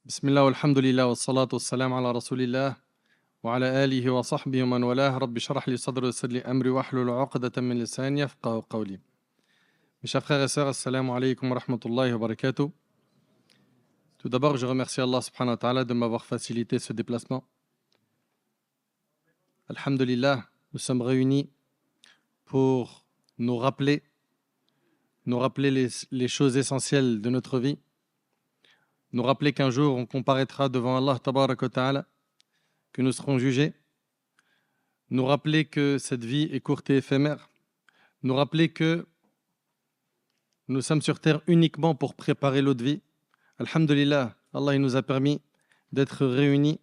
بسم الله والحمد لله والصلاة والسلام على رسول الله وعلى آله وصحبه ومن والاه رب اشرح لي صدري ويسر لي أمري واحلل عقدة من لساني يفقهوا قولي. Mes chers frères et sœurs, assalamu alaikum wa rahmatullahi wa barakatuh. Tout d'abord, je remercie Allah subhanahu wa ta'ala de m'avoir facilité ce déplacement. Alhamdulillah, nous sommes réunis pour nous rappeler les choses essentielles de notre vie, nous rappeler qu'un jour on comparaîtra devant Allah tabarak wa ta'ala, que nous serons jugés, nous rappeler que cette vie est courte et éphémère, nous rappeler que nous sommes sur terre uniquement pour préparer l'autre vie. Alhamdulillah, Allah il nous a permis d'être réunis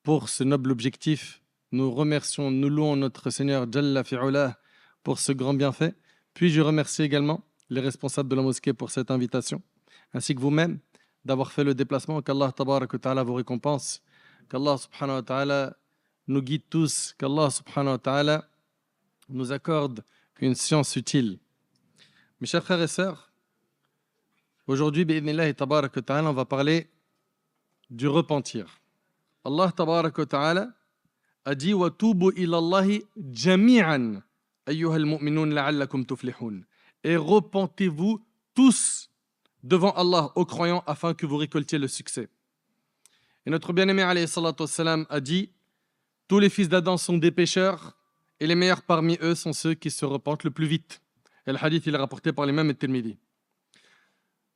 pour ce noble objectif. Nous remercions, nous louons notre Seigneur Jalla fi'ulah pour ce grand bienfait. Puis je remercie également les responsables de la mosquée pour cette invitation, ainsi que vous-même d'avoir fait le déplacement. Qu'Allah tabarak wa ta'ala vous récompense, qu'Allah subhanahu wa ta'ala nous guide tous, qu'Allah subhanahu wa ta'ala nous accorde une science utile. Mes chers frères et sœurs, aujourd'hui, bi'idhnillah tabarak wa ta'ala, on va parler du repentir. Allah tabarak wa ta'ala a dit wa tubu ila Allahi jami'an ayyuhal mu'minun la'allakum tuflihun. Et repentez-vous tous devant Allah aux croyants afin que vous récoltiez le succès. Et notre bien-aimé alayhi salatu wassalam a dit tous les fils d'Adam sont des pécheurs et les meilleurs parmi eux sont ceux qui se repentent le plus vite. Et le hadith il est rapporté par l'imam at-Tirmidhi.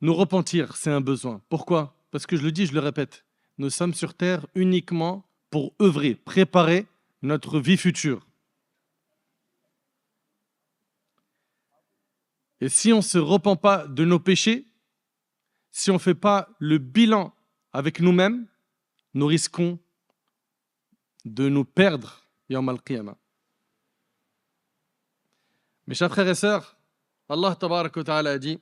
Nous repentir, c'est un besoin. Pourquoi? Parce que je le dis, je le répète, nous sommes sur terre uniquement pour œuvrer, préparer notre vie future. Et si on ne se repent pas de nos péchés, si on ne fait pas le bilan avec nous-mêmes, nous risquons de nous perdre yawm al-qiyamah. Mes chers frères et sœurs, Allah tabarak wa ta'ala a dit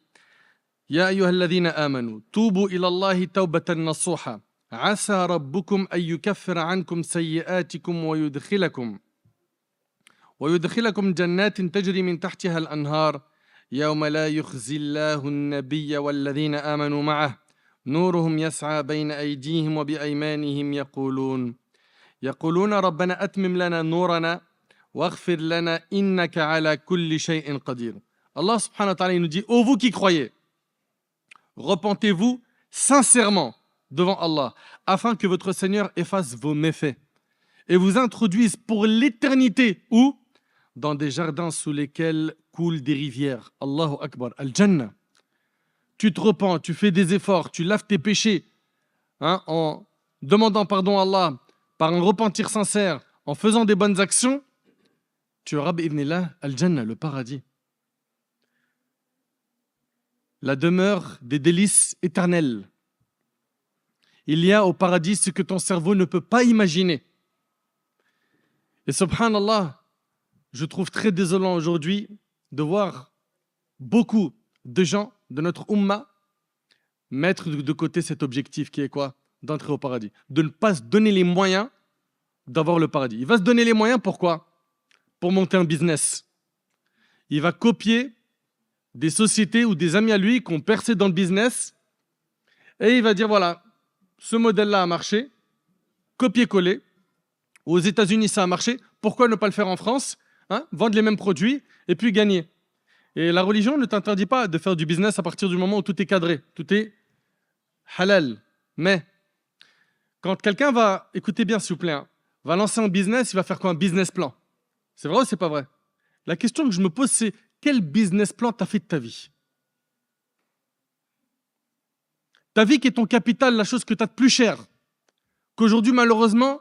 Ya ayyuhalladhina amanu, tubu ila Allahi tawbatan nasuha, asa rabbukum an yukaffira ankum sayyi'atikum wa yudkhilakum jannatin tajri min tahtiha al-anhar يوم لا يخزي الله النبي والذين آمنوا معه نورهم يسعى بين أيديهم وبأيمانهم يقولون ربنا أتمم لنا نورنا واغفر لنا إنك على كل شيء قدير. Allah subhanahu wa ta'ala il nous dit ô vous qui croyez, repentez-vous sincèrement devant Allah afin que votre Seigneur efface vos méfaits et vous introduise pour l'éternité où dans des jardins sous lesquels coulent des rivières. Allahu Akbar, Al-Jannah. Tu te repens, tu fais des efforts, tu laves tes péchés en demandant pardon à Allah, par un repentir sincère, en faisant des bonnes actions, tu auras bi'idhnillah Al-Jannah, le paradis. La demeure des délices éternelles. Il y a au paradis ce que ton cerveau ne peut pas imaginer. Et subhanallah, je trouve très désolant aujourd'hui de voir beaucoup de gens de notre Ummah mettre de côté cet objectif qui est quoi? D'entrer au paradis. De ne pas se donner les moyens d'avoir le paradis. Il va se donner les moyens pourquoi? Pour monter un business. Il va copier des sociétés ou des amis à lui qui ont percé dans le business et il va dire voilà, ce modèle-là a marché, copier-coller. Aux États-Unis ça a marché, pourquoi ne pas le faire en France? Vendre les mêmes produits et puis gagner. Et la religion ne t'interdit pas de faire du business à partir du moment où tout est cadré, tout est halal. Mais quand quelqu'un va, écoutez bien s'il vous plaît, va lancer un business, il va faire quoi? Un business plan. C'est vrai ou c'est pas vrai? La question que je me pose c'est quel business plan t'as fait de ta vie? Ta vie qui est ton capital, la chose que tu as de plus cher, qu'aujourd'hui malheureusement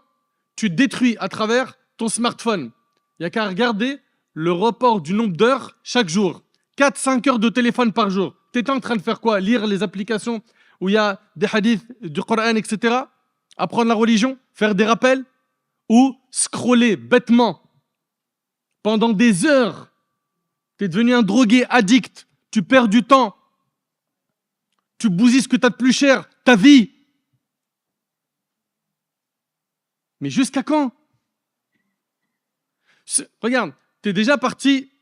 tu détruis à travers ton smartphone. Il n'y a qu'à regarder le report du nombre d'heures chaque jour. 4-5 heures de téléphone par jour. Tu étais en train de faire quoi? Lire les applications où il y a des hadiths du Coran, etc. Apprendre la religion, faire des rappels ou scroller bêtement pendant des heures. Tu es devenu un drogué, addict. Tu perds du temps. Tu bousilles ce que tu as de plus cher, ta vie. Mais jusqu'à quand? Regarde, tu es déjà parti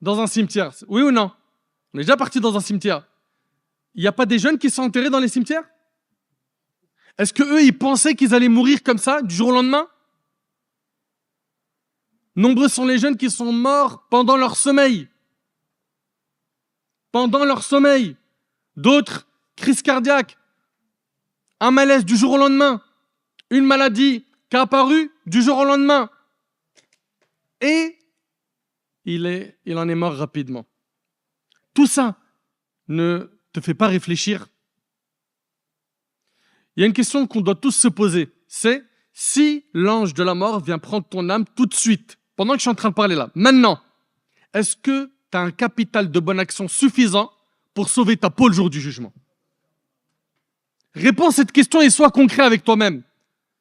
dans un cimetière. Oui ou non? On est déjà parti dans un cimetière. Il n'y a pas des jeunes qui sont enterrés dans les cimetières? Est-ce qu'eux, ils pensaient qu'ils allaient mourir comme ça, du jour au lendemain? Nombreux sont les jeunes qui sont morts pendant leur sommeil. Pendant leur sommeil. D'autres, crise cardiaque, un malaise du jour au lendemain, une maladie qui a apparu du jour au lendemain. Et il en est mort rapidement. Tout ça ne te fait pas réfléchir. Il y a une question qu'on doit tous se poser, c'est si l'ange de la mort vient prendre ton âme tout de suite, pendant que je suis en train de parler là, maintenant, est-ce que tu as un capital de bonne action suffisant pour sauver ta peau le jour du jugement? Réponds à cette question et sois concret avec toi-même.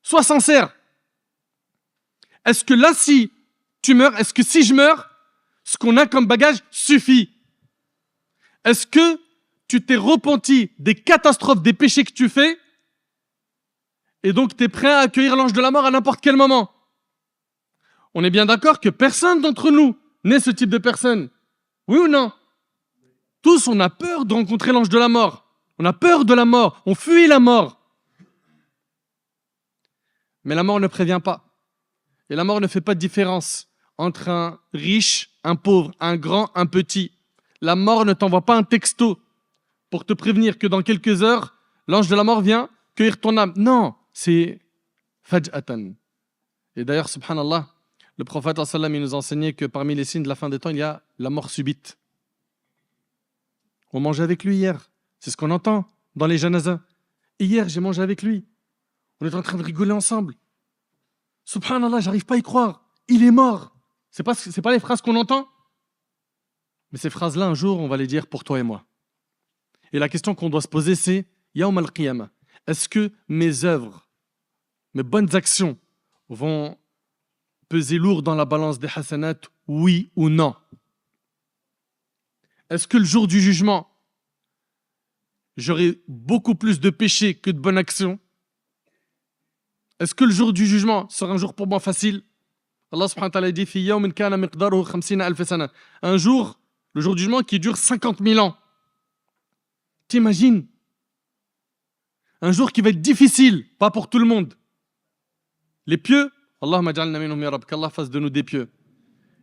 Sois sincère. Est-ce que là, si tu meurs, est-ce que si je meurs, ce qu'on a comme bagage suffit? Est-ce que tu t'es repenti des catastrophes, des péchés que tu fais, et donc tu es prêt à accueillir l'ange de la mort à n'importe quel moment? On est bien d'accord que personne d'entre nous n'est ce type de personne. Oui ou non? Tous, on a peur de rencontrer l'ange de la mort. On a peur de la mort. On fuit la mort. Mais la mort ne prévient pas. Et la mort ne fait pas de différence entre un riche, un pauvre, un grand, un petit. La mort ne t'envoie pas un texto pour te prévenir que dans quelques heures, l'ange de la mort vient cueillir ton âme. Non, c'est faj'atan. Et d'ailleurs, subhanallah, le prophète sallam, il nous enseignait que parmi les signes de la fin des temps, il y a la mort subite. On mangeait avec lui hier. C'est ce qu'on entend dans les janazas. Hier, j'ai mangé avec lui. On est en train de rigoler ensemble. Subhanallah, j'arrive pas à y croire. Il est mort. C'est pas les phrases qu'on entend. Mais ces phrases-là, un jour, on va les dire pour toi et moi. Et la question qu'on doit se poser, c'est Yawm al-Qiyamah. Est-ce que mes œuvres, mes bonnes actions vont peser lourd dans la balance des hasanat, oui ou non? Est-ce que le jour du jugement, j'aurai beaucoup plus de péchés que de bonnes actions? Est-ce que le jour du jugement sera un jour pour moi facile? Allah subhanahu wa ta'ala dit Fi yawmin kana miqdaruhu 50 alf sana. Un jour, le jour du jugement qui dure 50 000 ans. T'imagines? Un jour qui va être difficile, pas pour tout le monde. Les pieux, Allahumma ja'alna minhum ya Rabb, qu'Allah fasse de nous des pieux.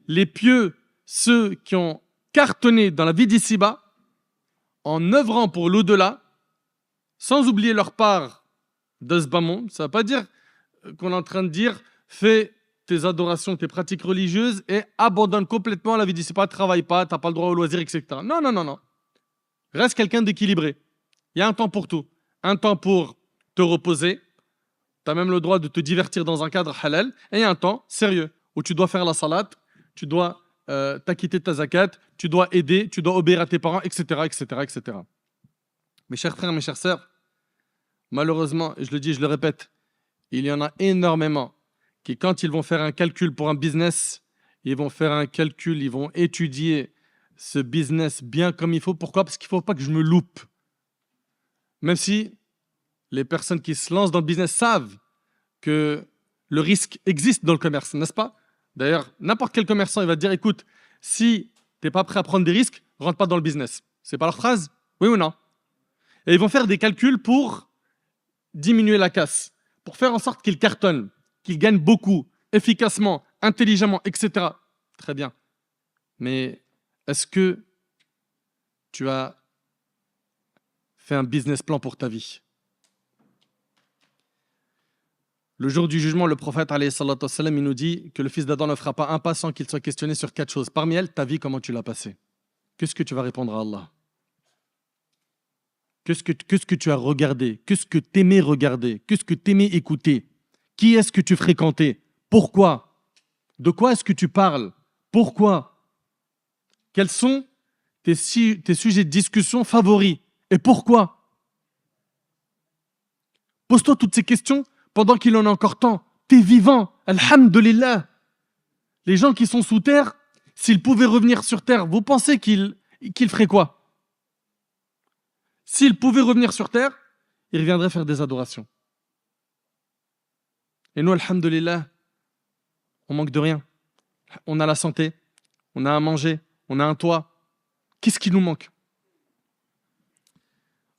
Les pieux, ceux qui ont cartonné dans la vie d'ici-bas, en œuvrant pour l'au-delà, sans oublier leur part de ce bas monde. Ça ne veut pas dire qu'on est en train de dire fais tes adorations, tes pratiques religieuses et abandonne complètement la vie d'ici-bas, travaille pas, tu n'as pas le droit au loisir, etc. Non, non, non, non. Reste quelqu'un d'équilibré. Il y a un temps pour tout. Un temps pour te reposer. Tu as même le droit de te divertir dans un cadre halal. Et il y a un temps sérieux où tu dois faire la salat, tu dois t'acquitter de ta zakat, tu dois aider, tu dois obéir à tes parents, etc., etc., etc. Mes chers frères, mes chères sœurs, malheureusement, je le dis, je le répète, il y en a énormément qui, quand ils vont faire un calcul pour un business, ils vont faire un calcul, ils vont étudier ce business bien comme il faut. Pourquoi? Parce qu'il ne faut pas que je me loupe. Même si les personnes qui se lancent dans le business savent que le risque existe dans le commerce, n'est-ce pas? D'ailleurs, n'importe quel commerçant, il va te dire, écoute, si tu n'es pas prêt à prendre des risques, rentre pas dans le business. C'est pas leur phrase? Oui ou non? Et ils vont faire des calculs pour diminuer la casse, pour faire en sorte qu'ils cartonnent, qu'ils gagnent beaucoup, efficacement, intelligemment, etc. Très bien. Mais est-ce que tu as fait un business plan pour ta vie? Le jour du jugement, le prophète alayhi salatu wassalam, il nous dit que le fils d'Adam ne fera pas un pas sans qu'il soit questionné sur 4 choses. Parmi elles, ta vie, comment tu l'as passée? Qu'est-ce que tu vas répondre à Allah? Qu'est-ce que tu as regardé? Qu'est-ce que tu aimais regarder? Qu'est-ce que tu aimais écouter? Qui est-ce que tu fréquentais? Pourquoi? De quoi est-ce que tu parles? Pourquoi? Quels sont tes sujets de discussion favoris? Et pourquoi? Pose-toi toutes ces questions pendant qu'il en a encore temps. Tu es vivant, alhamdulillah. Les gens qui sont sous terre, s'ils pouvaient revenir sur terre, vous pensez qu'ils feraient quoi? S'ils pouvaient revenir sur terre, ils reviendraient faire des adorations. Et nous, alhamdulillah, on manque de rien. On a la santé, on a à manger, on a un toit. Qu'est-ce qui nous manque?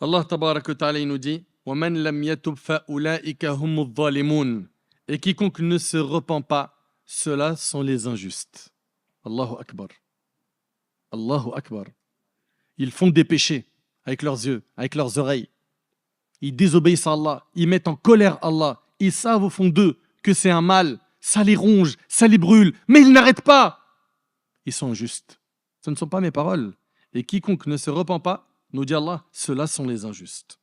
Allah tabarak wa ta'ala, il nous dit وَمَنْ لَمْ يَتُبْ فَأُولَٰئِكَ هُمُ الظَّالِمُونَ. Et quiconque ne se repent pas, ceux-là sont les injustes. Allahu Akbar. Allahu Akbar. Ils font des péchés avec leurs yeux, avec leurs oreilles. Ils désobéissent à Allah, ils mettent en colère Allah. Ils savent au fond d'eux que c'est un mal, ça les ronge, ça les brûle, mais ils n'arrêtent pas. Ils sont injustes. Ce ne sont pas mes paroles. Et quiconque ne se repent pas, nous dit Allah, ceux-là sont les injustes.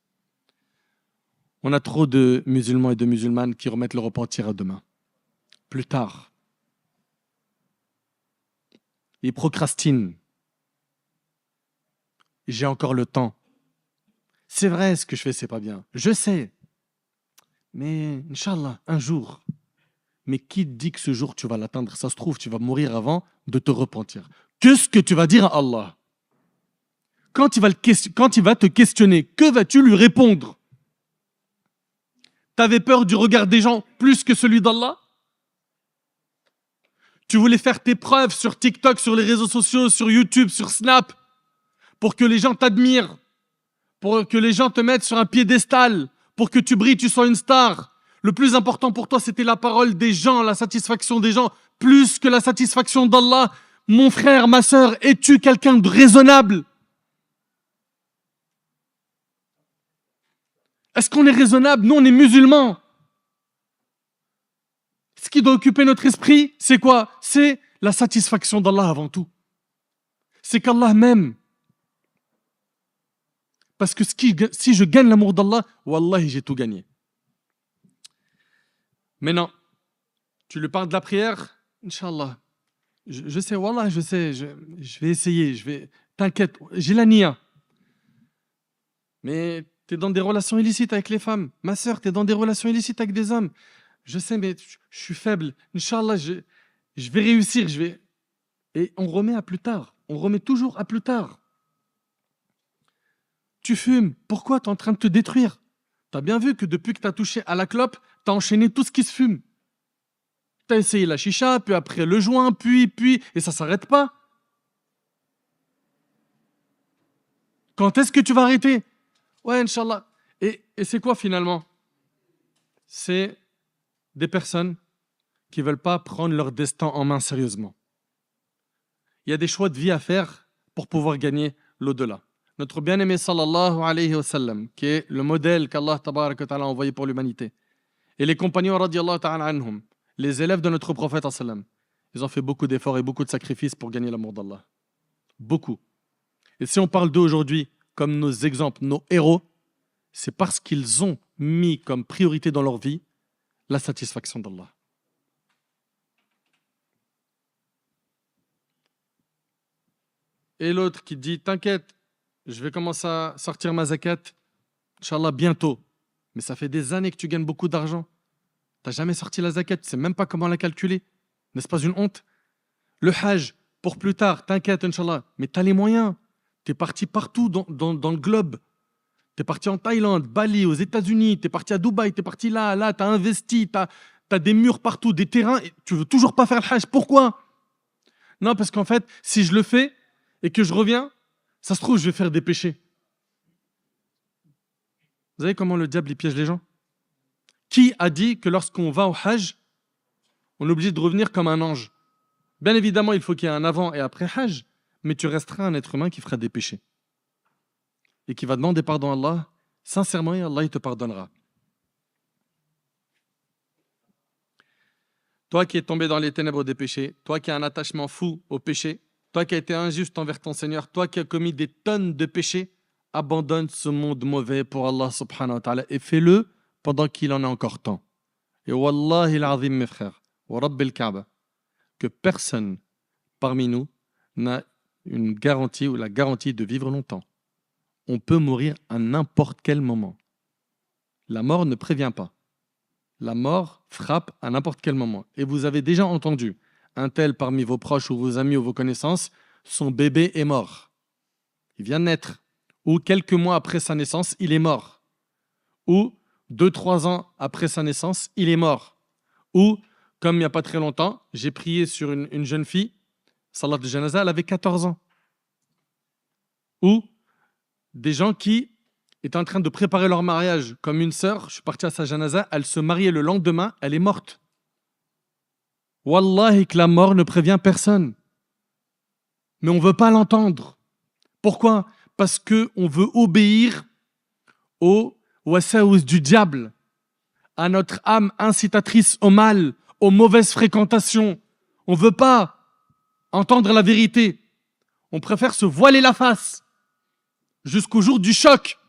On a trop de musulmans et de musulmanes qui remettent le repentir à demain. Plus tard. Ils procrastinent. J'ai encore le temps. C'est vrai, ce que je fais, c'est pas bien. Je sais. Mais, Inch'Allah, un jour. Mais qui te dit que ce jour, tu vas l'atteindre? Ça se trouve, tu vas mourir avant de te repentir. Qu'est-ce que tu vas dire à Allah? Quand il va te questionner, que vas-tu lui répondre? T'avais peur du regard des gens plus que celui d'Allah? Tu voulais faire tes preuves sur TikTok, sur les réseaux sociaux, sur YouTube, sur Snap, pour que les gens t'admirent, pour que les gens te mettent sur un piédestal, pour que tu brilles, tu sois une star. Le plus important pour toi, c'était la parole des gens, la satisfaction des gens, plus que la satisfaction d'Allah. Mon frère, ma sœur, es-tu quelqu'un de raisonnable? Est-ce qu'on est raisonnable? Nous, on est musulmans. Ce qui doit occuper notre esprit, c'est quoi? C'est la satisfaction d'Allah avant tout. C'est qu'Allah m'aime. Parce que si je gagne l'amour d'Allah, wallahi, j'ai tout gagné. Mais non, tu lui parles de la prière, Inch'Allah. Je sais, wallah, je sais, je vais essayer, t'inquiète, j'ai la nia. Mais tu es dans des relations illicites avec les femmes. Ma sœur, tu es dans des relations illicites avec des hommes. Je sais, mais je suis faible. Inch'Allah, je vais réussir, Et on remet à plus tard. On remet toujours à plus tard. Tu fumes. Pourquoi? Tu es en train de te détruire. Tu as bien vu que depuis que tu as touché à la clope, tu as enchaîné tout ce qui se fume. Tu as essayé la chicha, puis après le joint, puis, et ça ne s'arrête pas. Quand est-ce que tu vas arrêter? Ouais, Inch'Allah. Et c'est quoi finalement? C'est des personnes qui ne veulent pas prendre leur destin en main sérieusement. Il y a des choix de vie à faire pour pouvoir gagner l'au-delà. Notre bien-aimé sallallahu alayhi wa sallam, qui est le modèle qu'Allah tabarak wa ta'ala a envoyé pour l'humanité, et les compagnons radiyallahu ta'ala anhum, les élèves de notre prophète sallam, ils ont fait beaucoup d'efforts et beaucoup de sacrifices pour gagner l'amour d'Allah. Beaucoup. Et si on parle d'eux aujourd'hui comme nos exemples, nos héros, c'est parce qu'ils ont mis comme priorité dans leur vie la satisfaction d'Allah. Et l'autre qui dit, t'inquiète, je vais commencer à sortir ma zakat, Inch'Allah, bientôt. Mais ça fait des années que tu gagnes beaucoup d'argent. Tu n'as jamais sorti la zakat, tu ne sais même pas comment la calculer. N'est-ce pas une honte? Le hajj, pour plus tard, t'inquiète, Inch'Allah. Mais tu as les moyens. Tu es parti partout dans le globe. Tu es parti en Thaïlande, Bali, aux États-Unis, tu es parti à Dubaï, tu es parti là, tu as investi, tu as des murs partout, des terrains, et tu veux toujours pas faire le hajj. Pourquoi? Non, parce qu'en fait, si je le fais et que je reviens, ça se trouve, je vais faire des péchés. Vous savez comment le diable il piège les gens? Qui a dit que lorsqu'on va au hajj, on est obligé de revenir comme un ange? Bien évidemment, il faut qu'il y ait un avant et après hajj, mais tu resteras un être humain qui fera des péchés. Et qui va demander pardon à Allah, sincèrement, et Allah il te pardonnera. Toi qui es tombé dans les ténèbres des péchés, toi qui as un attachement fou au péché, toi qui as été injuste envers ton Seigneur, toi qui as commis des tonnes de péchés, abandonne ce monde mauvais pour Allah subhanahu wa ta'ala et fais-le pendant qu'il en a encore temps. Et wallahi l'azim mes frères, wa rabbil Kaaba, que personne parmi nous n'a une garantie ou la garantie de vivre longtemps. On peut mourir à n'importe quel moment. La mort ne prévient pas. La mort frappe à n'importe quel moment. Et vous avez déjà entendu un tel parmi vos proches ou vos amis ou vos connaissances, son bébé est mort. Il vient de naître. Ou quelques mois après sa naissance, il est mort. Ou 2-3 ans après sa naissance, il est mort. Ou, comme il n'y a pas très longtemps, j'ai prié sur une jeune fille, salat de janaza, elle avait 14 ans. Ou des gens qui étaient en train de préparer leur mariage comme une sœur. Je suis parti à sa janaza, elle se mariait le lendemain, elle est morte. Wallahi que la mort ne prévient personne. Mais on ne veut pas l'entendre. Pourquoi? Parce qu'on veut obéir au wasaous du diable, à notre âme incitatrice au mal, aux mauvaises fréquentations. On ne veut pas entendre la vérité. On préfère se voiler la face jusqu'au jour du choc.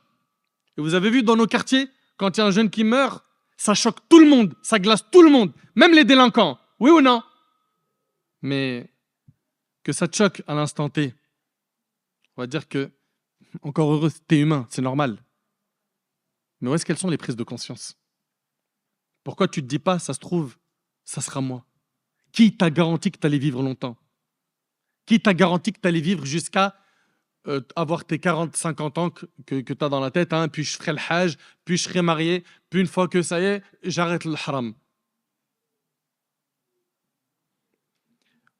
Et vous avez vu dans nos quartiers, quand il y a un jeune qui meurt, ça choque tout le monde, ça glace tout le monde, même les délinquants. Oui ou non? Mais que ça te choque à l'instant T, on va dire que, encore heureux, t'es humain, c'est normal. Mais où est-ce qu'elles sont les prises de conscience? Pourquoi tu ne te dis pas, ça se trouve, ça sera moi? Qui t'a garanti que tu allais vivre longtemps? Qui t'a garanti que tu allais vivre jusqu'à avoir tes 40-50 ans que tu as dans la tête, hein, puis je ferai le hajj, puis je serai marié, puis une fois que ça y est, j'arrête le haram.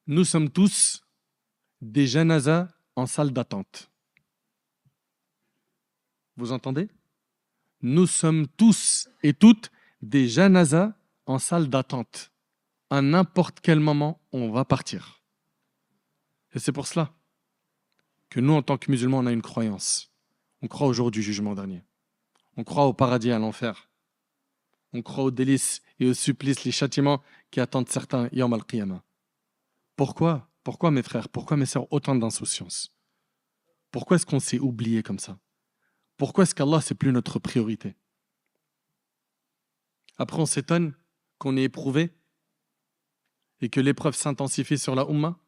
Nous sommes tous des janazas en salle d'attente. Vous entendez? Nous sommes tous et toutes des janazas en salle d'attente. À n'importe quel moment, on va partir. Et c'est pour cela que nous, en tant que musulmans, on a une croyance. On croit au jour du jugement dernier. On croit au paradis et à l'enfer. On croit aux délices et aux supplices, les châtiments qui attendent certains Yawm al-Qiyamah. Pourquoi? Pourquoi, mes frères? Pourquoi, mes sœurs, autant d'insouciance? Pourquoi est-ce qu'on s'est oublié comme ça? Pourquoi est-ce qu'Allah, c'est plus notre priorité? Après, on s'étonne qu'on ait éprouvé et que l'épreuve s'intensifie sur la Ummah.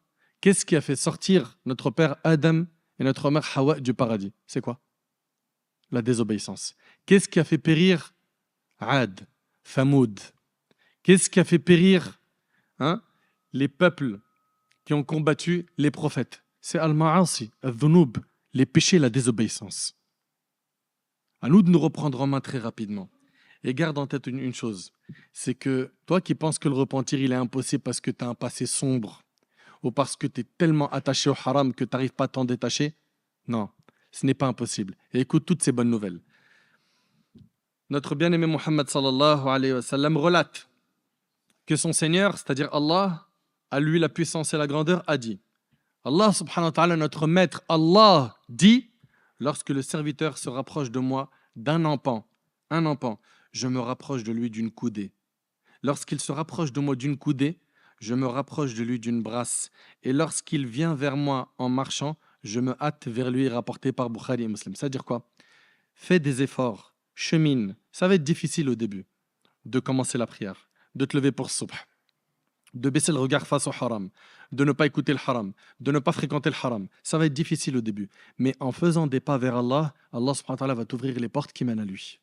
Qu'est-ce qui a fait sortir notre père Adam et notre mère Hawa du paradis? C'est quoi? La désobéissance. Qu'est-ce qui a fait périr Ad, Thamoud? Qu'est-ce qui a fait périr les peuples qui ont combattu les prophètes? C'est Al-Ma'asi, Al-Dhunoub, les péchés, la désobéissance. À nous de nous reprendre en main très rapidement. Et garde en tête une chose, c'est que toi qui penses que le repentir il est impossible parce que tu as un passé sombre, ou parce que tu es tellement attaché au haram que tu n'arrives pas à t'en détacher, non, ce n'est pas impossible. Et écoute toutes ces bonnes nouvelles. Notre bien-aimé Muhammad sallallahu alayhi wa sallam relate que son Seigneur, c'est-à-dire Allah, à lui la puissance et la grandeur, a dit. Allah subhanahu wa ta'ala, notre maître, Allah dit, lorsque le serviteur se rapproche de moi d'un empan, je me rapproche de lui d'une coudée. Lorsqu'il se rapproche de moi d'une coudée, je me rapproche de lui d'une brasse. Et lorsqu'il vient vers moi en marchant, je me hâte vers lui, rapporté par Bukhari et Muslim. C'est-à-dire quoi? Fais des efforts, chemine. Ça va être difficile au début de commencer la prière, de te lever pour subh, de baisser le regard face au haram, de ne pas écouter le haram, de ne pas fréquenter le haram. Ça va être difficile au début. Mais en faisant des pas vers Allah, Allah subhanahu wa ta'ala va t'ouvrir les portes qui mènent à lui.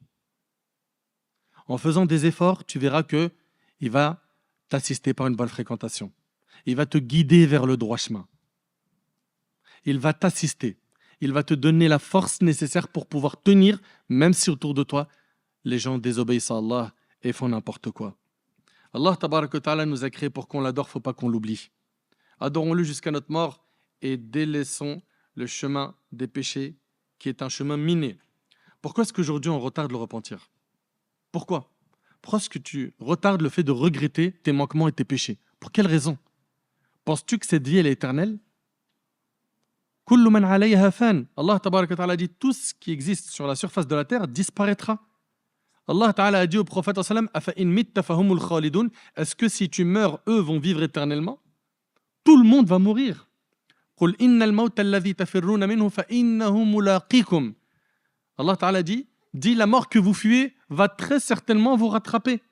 En faisant des efforts, tu verras que il va t'assister par une bonne fréquentation. Il va te guider vers le droit chemin. Il va t'assister. Il va te donner la force nécessaire pour pouvoir tenir, même si autour de toi, les gens désobéissent à Allah et font n'importe quoi. Allah tabaraka wa ta'ala nous a créés pour qu'on l'adore, il ne faut pas qu'on l'oublie. Adorons-le jusqu'à notre mort et délaissons le chemin des péchés qui est un chemin miné. Pourquoi est-ce qu'aujourd'hui on retarde le repentir? Pourquoi? Pourquoi est-ce que tu retardes le fait de regretter tes manquements et tes péchés? Pour quelle raison? Penses-tu que cette vie elle est éternelle? Kullu man alayha fan. Allah tabaraka wa ta'ala dit tout ce qui existe sur la surface de la terre disparaîtra. Allah ta'ala a dit au prophète sallam afa in mitta fahumul khalidun, est-ce que si tu meurs eux vont vivre éternellement? Tout le monde va mourir. Qul innal mawta alladhi tafirruna minhu fa innahu mulaqikum. Allah ta'ala dit la mort que vous fuyez va très certainement vous rattraper.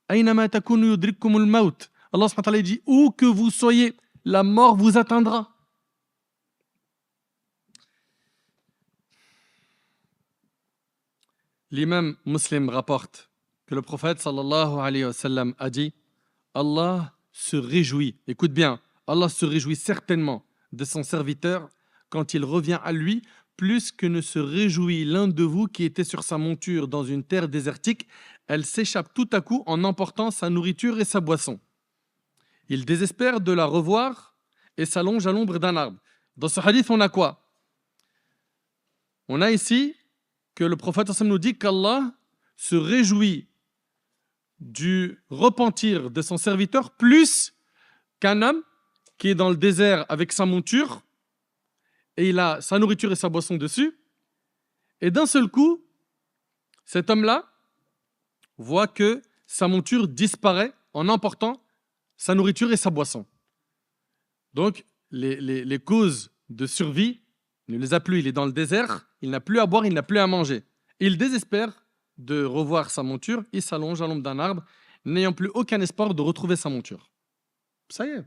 Aynama takunu yudrikkumul maut. Allah subhanahu wa ta'ala dit où que vous soyez, la mort vous atteindra. L'imam Muslim rapporte que le prophète sallallahu alayhi wa sallam a dit Allah se réjouit, écoute bien, Allah se réjouit certainement de son serviteur quand il revient à lui plus que ne se réjouit l'un de vous qui était sur sa monture dans une terre désertique, elle s'échappe tout à coup en emportant sa nourriture et sa boisson. Il désespère de la revoir et s'allonge à l'ombre d'un arbre. Dans ce hadith, on a quoi? On a ici que le prophète nous dit qu'Allah se réjouit du repentir de son serviteur plus qu'un homme qui est dans le désert avec sa monture et il a sa nourriture et sa boisson dessus. Et d'un seul coup, cet homme-là voit que sa monture disparaît en emportant sa nourriture et sa boisson. Donc, les causes de survie, il ne les a plus. Il est dans le désert, il n'a plus à boire, il n'a plus à manger. Il désespère de revoir sa monture, il s'allonge à l'ombre d'un arbre, n'ayant plus aucun espoir de retrouver sa monture. Ça y est,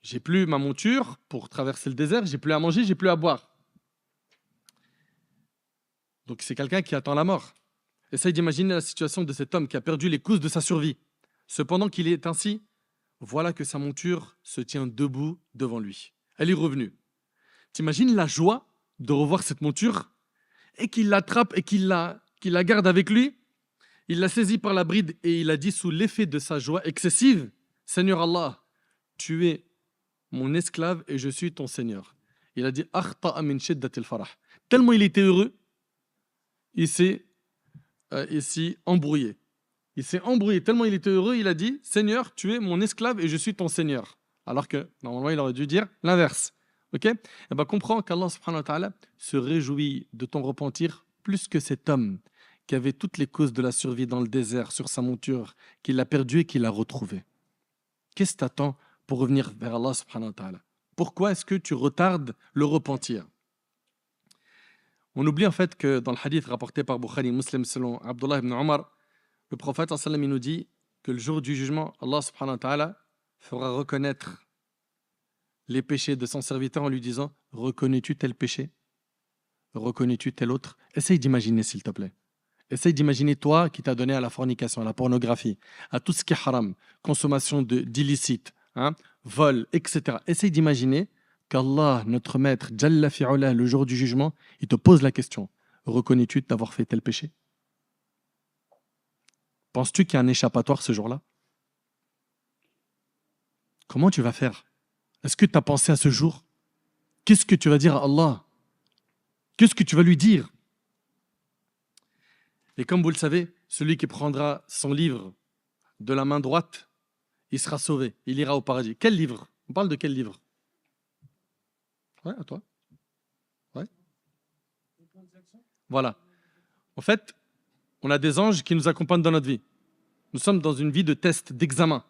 j'ai plus ma monture pour traverser le désert, j'ai plus à manger, j'ai plus à boire. Donc c'est quelqu'un qui attend la mort. Essaye d'imaginer la situation de cet homme qui a perdu les causes de sa survie. Cependant qu'il est ainsi, voilà que sa monture se tient debout devant lui. Elle est revenue. T'imagines la joie de revoir cette monture et qu'il l'attrape et qu'il la garde avec lui. Il l'a saisie par la bride et il a dit sous l'effet de sa joie excessive, « Seigneur Allah, tu es mon esclave et je suis ton Seigneur. » Il a dit « Akhta'a min shiddatil farah » Tellement il était heureux, il s'est embrouillé. Il s'est embrouillé tellement il était heureux, il a dit « Seigneur, tu es mon esclave et je suis ton Seigneur. » Alors que normalement il aurait dû dire l'inverse. Ok? Et ben comprends qu'Allah subhanahu wa ta'ala se réjouit de ton repentir plus que cet homme qui avait toutes les causes de la survie dans le désert sur sa monture, qu'il a perdu et qu'il a retrouvé. Qu'est-ce que tu attends pour revenir vers Allah subhanahu wa ta'ala? Pourquoi est-ce que tu retardes le repentir? On oublie en fait que dans le hadith rapporté par Bukhari Muslim selon Abdullah ibn Omar, le prophète sallam il nous dit que le jour du jugement, Allah subhanahu wa ta'ala fera reconnaître les péchés de son serviteur en lui disant « Reconnais-tu tel péché? Reconnais-tu tel autre ?» Essaye d'imaginer s'il te plaît. Essaye d'imaginer toi qui t'as donné à la fornication, à la pornographie, à tout ce qui est haram, consommation d'illicite, vol, etc. Essaye d'imaginer qu'Allah, notre maître, Jalla fi'ula, le jour du jugement, il te pose la question. Reconnais-tu d'avoir fait tel péché? Penses-tu qu'il y a un échappatoire ce jour-là? Comment tu vas faire? Est-ce que tu as pensé à ce jour? Qu'est-ce que tu vas dire à Allah? Qu'est-ce que tu vas lui dire? Et comme vous le savez, celui qui prendra son livre de la main droite, il sera sauvé, il ira au paradis. Quel livre? On parle de quel livre? Ouais, à toi. Ouais. Voilà. En fait, on a des anges qui nous accompagnent dans notre vie. Nous sommes dans une vie de test, d'examen.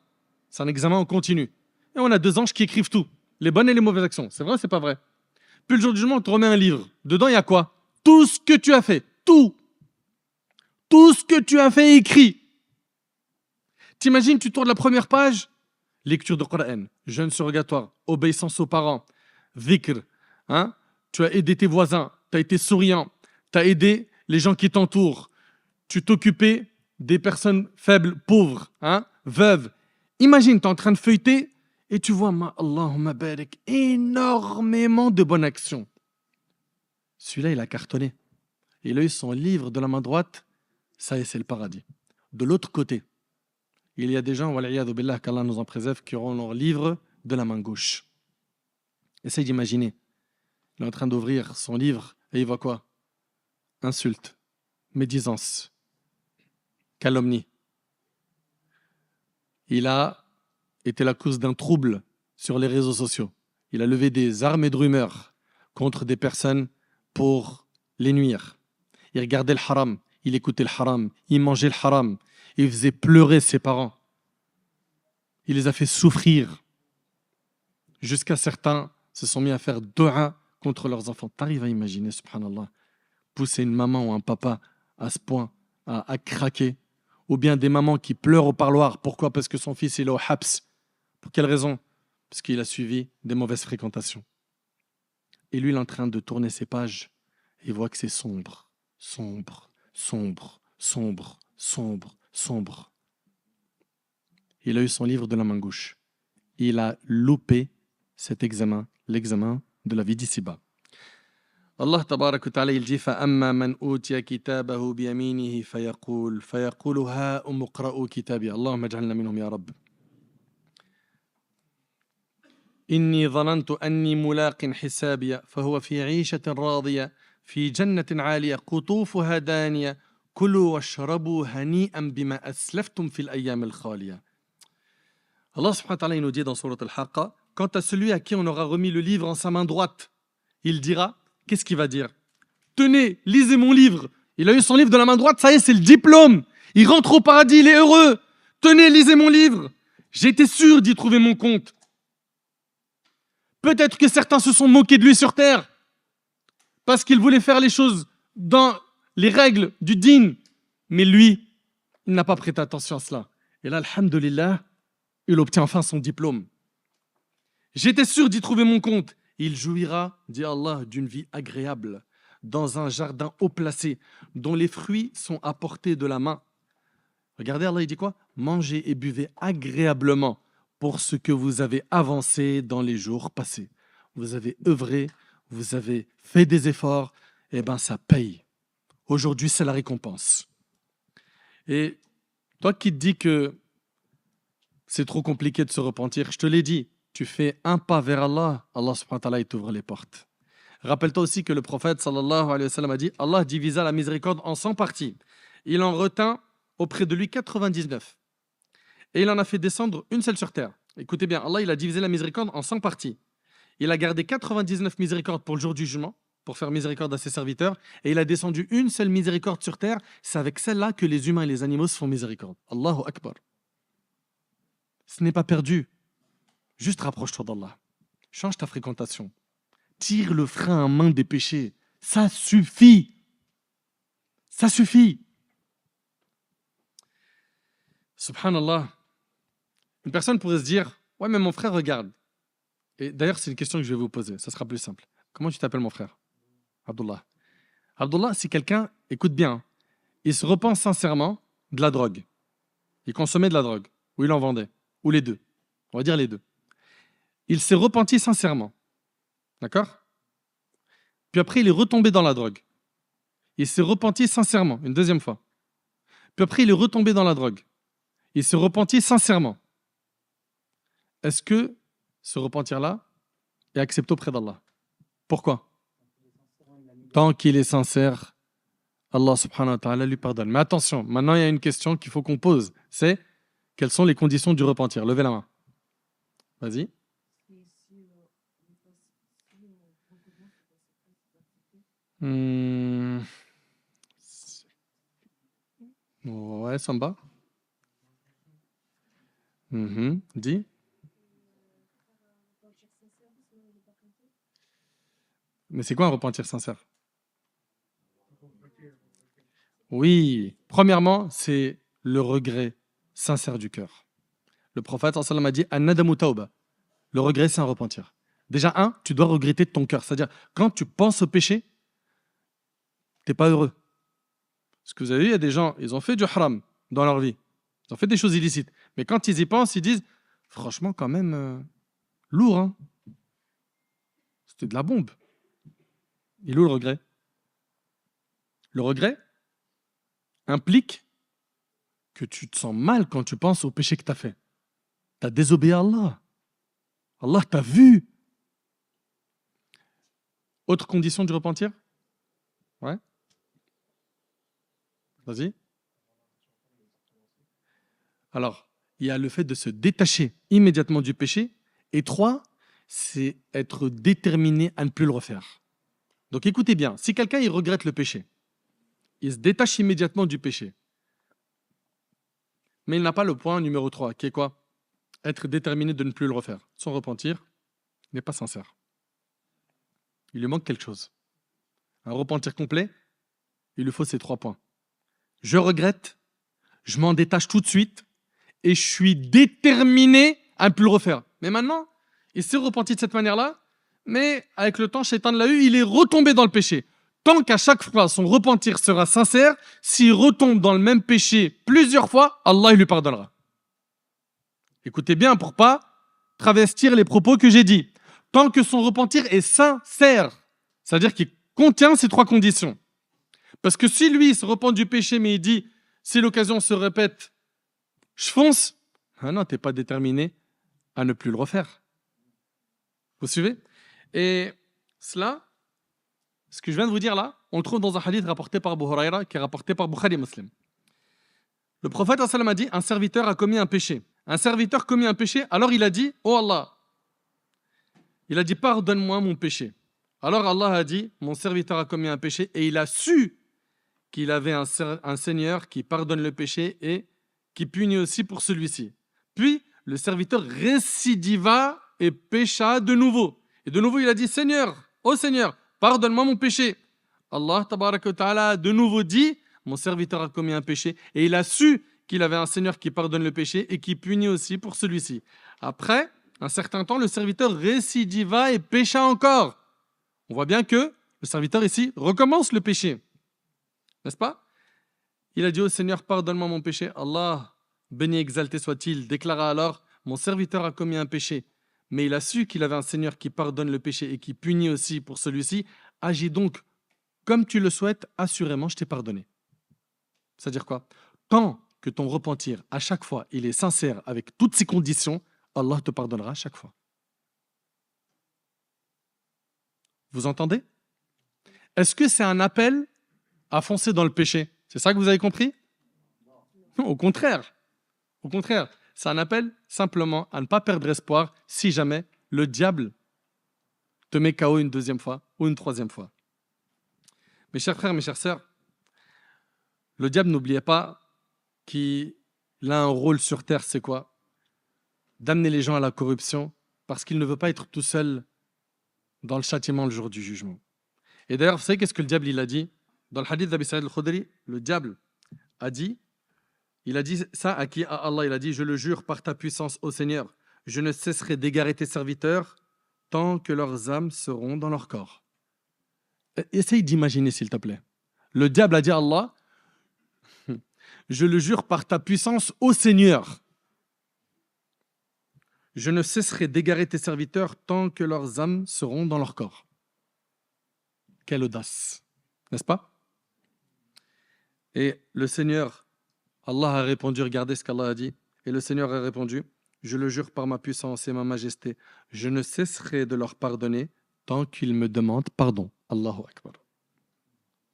C'est un examen en continu. Et on a deux anges qui écrivent tout, les bonnes et les mauvaises actions. C'est vrai ou c'est pas vrai? Puis le jour du jugement, on te remet un livre. Dedans, il y a quoi? Tout ce que tu as fait. Tout. Tout ce que tu as fait écrit. T'imagines, tu tournes la première page, lecture de Coran, jeûne surrogatoire, obéissance aux parents, dhikr, tu as aidé tes voisins, tu as été souriant, tu as aidé les gens qui t'entourent, tu t'occupais des personnes faibles, pauvres, veuves. Imagine, tu es en train de feuilleter et tu vois, Allahumma barik, énormément de bonnes actions. Celui-là, il a cartonné. Il a eu son livre de la main droite, ça y est, c'est le paradis. De l'autre côté, il y a des gens, wal'iyadhu billah, qu'Allah nous en préserve, qui auront leur livre de la main gauche. Essaye d'imaginer. Il est en train d'ouvrir son livre et il voit quoi? Insulte, médisance, calomnie. Il a été la cause d'un trouble sur les réseaux sociaux. Il a levé des armées de rumeurs contre des personnes pour les nuire. Il regardait le haram, il écoutait le haram, il mangeait le haram, il faisait pleurer ses parents. Il les a fait souffrir. Jusqu'à certains se sont mis à faire dua contre leurs enfants. T'arrives à imaginer, subhanallah, pousser une maman ou un papa à ce point à craquer, ou bien des mamans qui pleurent au parloir. Pourquoi? Parce que son fils il est au habs. Pour quelle raison? Parce qu'il a suivi des mauvaises fréquentations. Et lui, il est en train de tourner ses pages et il voit que c'est sombre, sombre, sombre, sombre, sombre, sombre. Il a eu son livre de la main gauche. Il a loupé cet examen, l'examen de la vie d'ici-bas. Allah tabarak wa ta'ala il dit فَأَمَّا مَنْ أُوتِيَ كِتَابَهُ بِيَمِينِهِ فَيَقُولُ هَاؤُمُ اقْرَءُوا كِتَابِيَهْ اللهم اجعلنا منهم يا رب إني ظننت أني ملاق حسابي فهو في عيشة راضية في جنة عالية قطوفها دانية كلوا واشربوا هنيئا بما أسلفتم في الأيام الخالية. Allah subhanahu wa ta'ala il nous dit dans Sourate Al-Haqqa, quant à celui à qui on aura remis le livre en sa main droite, il dira, qu'est-ce qu'il va dire? Tenez, lisez mon livre. Il a eu son livre de la main droite, ça y est, c'est le diplôme. Il rentre au paradis, il est heureux. Tenez, lisez mon livre. J'étais sûr d'y trouver mon compte. Peut-être que certains se sont moqués de lui sur terre parce qu'il voulait faire les choses dans les règles du din. Mais lui, il n'a pas prêté attention à cela. Et là, alhamdulillah, il obtient enfin son diplôme. J'étais sûr d'y trouver mon compte. Il jouira, dit Allah, d'une vie agréable, dans un jardin haut placé, dont les fruits sont à portée de la main. Regardez, Allah, il dit quoi? Mangez et buvez agréablement pour ce que vous avez avancé dans les jours passés. Vous avez œuvré, vous avez fait des efforts, et bien ça paye. Aujourd'hui, c'est la récompense. Et toi qui te dis que c'est trop compliqué de se repentir, je te l'ai dit, tu fais un pas vers Allah, Allah subhanahu wa ta'ala, il t'ouvre les portes. Rappelle-toi aussi que le prophète sallallahu alayhi wa sallam a dit, Allah divisa la miséricorde en 100 parties. Il en retint auprès de lui 99. Et il en a fait descendre une seule sur terre. Écoutez bien, Allah il a divisé la miséricorde en 100 parties. Il a gardé 99 miséricordes pour le jour du jugement, pour faire miséricorde à ses serviteurs, et il a descendu une seule miséricorde sur terre. C'est avec celle-là que les humains et les animaux se font miséricorde. Allahu Akbar. Ce n'est pas perdu. Juste rapproche-toi d'Allah. Change ta fréquentation. Tire le frein à main des péchés. Ça suffit. Ça suffit. Subhanallah. Une personne pourrait se dire, ouais, mais mon frère regarde. Et d'ailleurs, c'est une question que je vais vous poser. Ça sera plus simple. Comment tu t'appelles, mon frère? Abdullah. Abdullah, si quelqu'un, écoute bien, il se repent sincèrement de la drogue. Il consommait de la drogue. Ou il en vendait. Ou les deux. On va dire les deux. Il s'est repenti sincèrement. D'accord? Puis après, il est retombé dans la drogue. Il s'est repenti sincèrement, une deuxième fois. Puis après, il est retombé dans la drogue. Il s'est repenti sincèrement. Est-ce que ce repentir-là est accepté auprès d'Allah? Pourquoi? Tant qu'il est sincère, Allah subhanahu wa ta'ala lui pardonne. Mais attention, maintenant il y a une question qu'il faut qu'on pose. C'est, quelles sont les conditions du repentir? Levez la main. Vas-y. Ouais, Samba. Dis. Mais c'est quoi un repentir sincère? Oui, premièrement, c'est le regret sincère du cœur. Le prophète sallallahu alayhi wa sallam a dit An-nadamu tawba. Le regret, c'est un repentir. Déjà, tu dois regretter de ton cœur. C'est-à-dire, quand tu penses au péché, tu n'es pas heureux. Parce que vous avez vu, il y a des gens, ils ont fait du haram dans leur vie. Ils ont fait des choses illicites. Mais quand ils y pensent, ils disent, franchement, quand même, lourd, hein? C'était de la bombe. Il est où le regret? Le regret implique que tu te sens mal quand tu penses au péché que tu as fait. Tu as désobéi à Allah. Allah t'a vu. Autre condition du repentir? Ouais. Vas-y. Alors, il y a le fait de se détacher immédiatement du péché. Et 3, c'est être déterminé à ne plus le refaire. Donc écoutez bien, si quelqu'un il regrette le péché, il se détache immédiatement du péché, mais il n'a pas le point numéro 3, qui est quoi? Être déterminé de ne plus le refaire. Son repentir n'est pas sincère. Il lui manque quelque chose. Un repentir complet, il lui faut ces 3 points. Je regrette, je m'en détache tout de suite, et je suis déterminé à ne plus le refaire. Mais maintenant, il s'est repenti de cette manière-là, mais avec le temps, Shaitan l'a eu, il est retombé dans le péché. Tant qu'à chaque fois, son repentir sera sincère, s'il retombe dans le même péché plusieurs fois, Allah il lui pardonnera. Écoutez bien pour pas travestir les propos que j'ai dit. Tant que son repentir est sincère, c'est-à-dire qu'il contient ces 3 conditions. Parce que si lui il se repent du péché, mais il dit, si l'occasion se répète, je fonce. Ah non, tu n'es pas déterminé à ne plus le refaire. Vous suivez? Et cela, Ce que je viens de vous dire là, on le trouve dans un hadith rapporté par Abu Huraira, qui est rapporté par Bukhari et Muslim. Le prophète a dit, un serviteur a commis un péché. Un serviteur commis un péché, alors il a dit, oh Allah, il a dit, pardonne-moi mon péché. Alors Allah a dit, mon serviteur a commis un péché, et il a su qu'il avait un Seigneur qui pardonne le péché et qui punit aussi pour celui-ci. Puis, le serviteur récidiva et pécha de nouveau. Et de nouveau, il a dit, Seigneur, ô Seigneur, pardonne-moi mon péché. Allah tabaraka wa ta'ala a de nouveau dit, mon serviteur a commis un péché, et il a su qu'il avait un Seigneur qui pardonne le péché et qui punit aussi pour celui-ci. Après un certain temps, le serviteur récidiva et pécha encore. On voit bien que le serviteur ici recommence le péché. N'est-ce pas? Il a dit au Seigneur, pardonne-moi mon péché. Allah, béni et exalté soit-il, déclara alors, mon serviteur a commis un péché, mais il a su qu'il avait un Seigneur qui pardonne le péché et qui punit aussi pour celui-ci. Agis donc comme tu le souhaites, assurément, je t'ai pardonné. C'est-à-dire quoi? Tant que ton repentir, à chaque fois, il est sincère avec toutes ses conditions, Allah te pardonnera à chaque fois. Vous entendez? Est-ce que c'est un appel à foncer dans le péché? C'est ça que vous avez compris? Non, au contraire. Au contraire, c'est un appel simplement à ne pas perdre espoir si jamais le diable te met KO une deuxième fois ou une troisième fois. Mes chers frères, mes chères sœurs, le diable, n'oubliez pas qu'il a un rôle sur terre, c'est quoi? D'amener les gens à la corruption parce qu'il ne veut pas être tout seul dans le châtiment le jour du jugement. Et d'ailleurs, vous savez qu'est-ce que le diable il a dit? Dans le hadith d'Abi Sa'id al-Khudri, le diable a dit, il a dit ça à qui? À Allah, il a dit, je le jure par ta puissance, ô Seigneur, je ne cesserai d'égarer tes serviteurs tant que leurs âmes seront dans leur corps. Essaye d'imaginer, s'il te plaît. Le diable a dit à Allah, je le jure par ta puissance, ô Seigneur, je ne cesserai d'égarer tes serviteurs tant que leurs âmes seront dans leur corps. Quelle audace, n'est-ce pas? Et le Seigneur, Allah a répondu, regardez ce qu'Allah a dit, et le Seigneur a répondu, je le jure par ma puissance et ma majesté, je ne cesserai de leur pardonner tant qu'ils me demandent pardon. Allahu Akbar.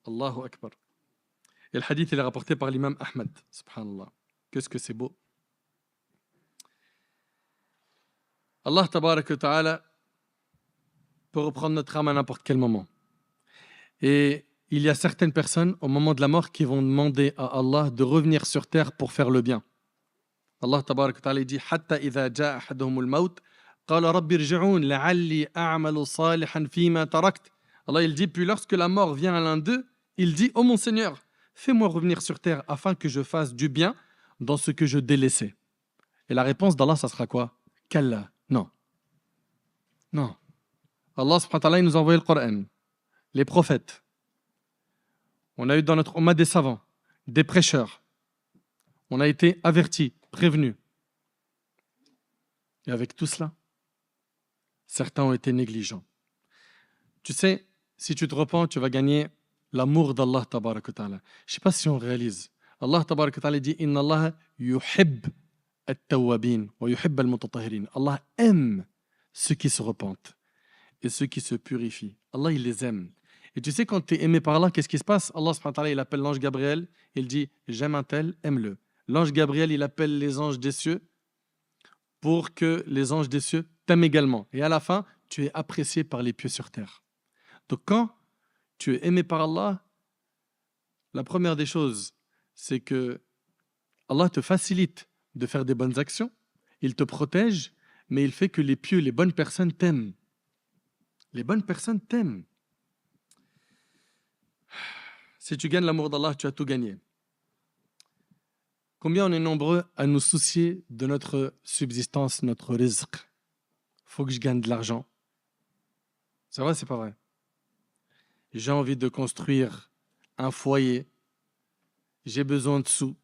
Allahu Akbar. Et le hadith, il est rapporté par l'imam Ahmed. Subhanallah. Qu'est-ce que c'est beau. Allah tabaraka wa ta'ala peut reprendre notre âme à n'importe quel moment. Et il y a certaines personnes, au moment de la mort, qui vont demander à Allah de revenir sur terre pour faire le bien. Allah tabaraka wa ta'ala dit Hatta idha ja'a ahaduhumul maut, qala rabbi irji'un la'alli a'malu salihan fima tarakt. Allah il dit, puis lorsque la mort vient à l'un d'eux, il dit, oh mon Seigneur, fais-moi revenir sur terre afin que je fasse du bien dans ce que je délaissais. Et la réponse d'Allah, ça sera quoi? Kalla. Non. Non. Allah subhanahu wa ta'ala, il nous a envoyé le Coran, les prophètes. On a eu dans notre ummah des savants, des prêcheurs. On a été avertis, prévenus. Et avec tout cela, certains ont été négligents. Tu sais, si tu te repens, tu vas gagner l'amour d'Allah tabaraka wa ta'ala. Je ne sais pas si on réalise. Allah tabaraka wa ta'ala dit Inna Allah yuhib at-tawwabin wa yuhib al-mutatahhirin. Allah aime ceux qui se repentent et ceux qui se purifient. Allah, il les aime. Et tu sais, quand tu es aimé par Allah, qu'est-ce qui se passe? Allah subhanahu wa ta'ala, il appelle l'ange Gabriel, il dit j'aime un tel, aime-le. L'ange Gabriel, il appelle les anges des cieux pour que les anges des cieux t'aiment également. Et à la fin, tu es apprécié par les pieux sur terre. Donc quand tu es aimé par Allah, la première des choses, c'est que Allah te facilite de faire des bonnes actions, il te protège, mais il fait que les pieux, les bonnes personnes t'aiment. Les bonnes personnes t'aiment. Si tu gagnes l'amour d'Allah, tu as tout gagné. Combien on est nombreux à nous soucier de notre subsistance, notre rizq? Faut que je gagne de l'argent. C'est vrai, c'est pas vrai? J'ai envie de construire un foyer. J'ai besoin de sous.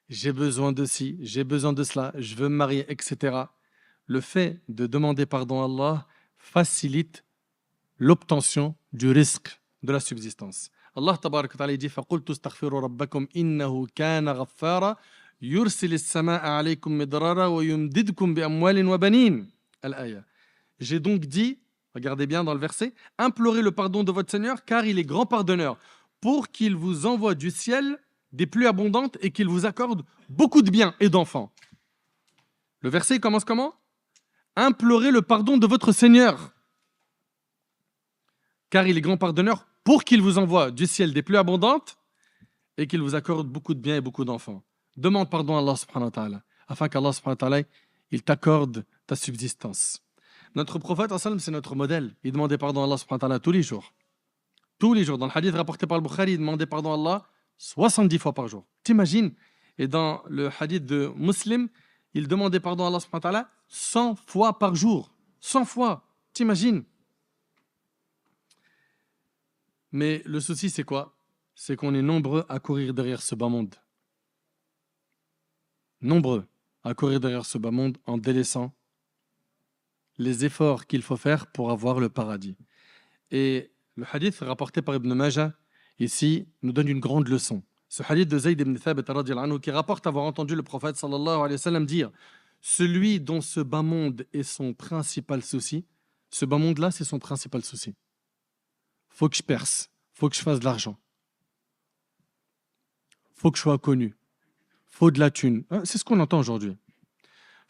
J'ai besoin de ci, j'ai besoin de cela, je veux me marier, etc. Le fait de demander pardon à Allah facilite l'obtention du risque de la subsistance. Allah tabaraka wa ta'ala dit فَقُلْتُ اسْتَغْفِرُوا رَبَّكُمْ إِنَّهُ كَانَ غَفَّارًا يُرْسِلِ السَّمَاءَ عَلَيْكُمْ مِدْرَارًا وَيُمْدِدْكُمْ بِأَمْوَالٍ وَبَنِينَ. Al-Aya. J'ai donc dit, Regardez bien dans le verset. Implorez le pardon de votre Seigneur, car il est grand pardonneur, pour qu'il vous envoie du ciel des pluies abondantes et qu'il vous accorde beaucoup de biens et d'enfants. Le verset commence comment? Implorez le pardon de votre Seigneur, car il est grand pardonneur, pour qu'il vous envoie du ciel des pluies abondantes et qu'il vous accorde beaucoup de biens et beaucoup d'enfants. Demande pardon à Allah subhanahu wa ta'ala, afin qu'Allah subhanahu wa ta'ala, il t'accorde ta subsistance. Notre prophète, c'est notre modèle. Il demandait pardon à Allah subhanahu wa ta'ala tous les jours. Tous les jours. Dans le hadith rapporté par le Bukhari, il demandait pardon à Allah 70 fois par jour. T'imagines? Et dans le hadith de Muslim, il demandait pardon à Allah subhanahu wa ta'ala 100 fois par jour. 100 fois. T'imagines? Mais le souci, c'est quoi? C'est qu'on est nombreux à courir derrière ce bas monde. Nombreux à courir derrière ce bas monde en délaissant les efforts qu'il faut faire pour avoir le paradis. Et le hadith rapporté par Ibn Majah, ici, nous donne une grande leçon. Ce hadith de Zayd ibn Thabit qui rapporte avoir entendu le prophète sallallahu alayhi wa sallam dire « Celui dont ce bas monde est son principal souci, ce bas monde-là, c'est son principal souci. Faut que je perce, faut que je fasse de l'argent, faut que je sois connu, faut de la thune. » C'est ce qu'on entend aujourd'hui.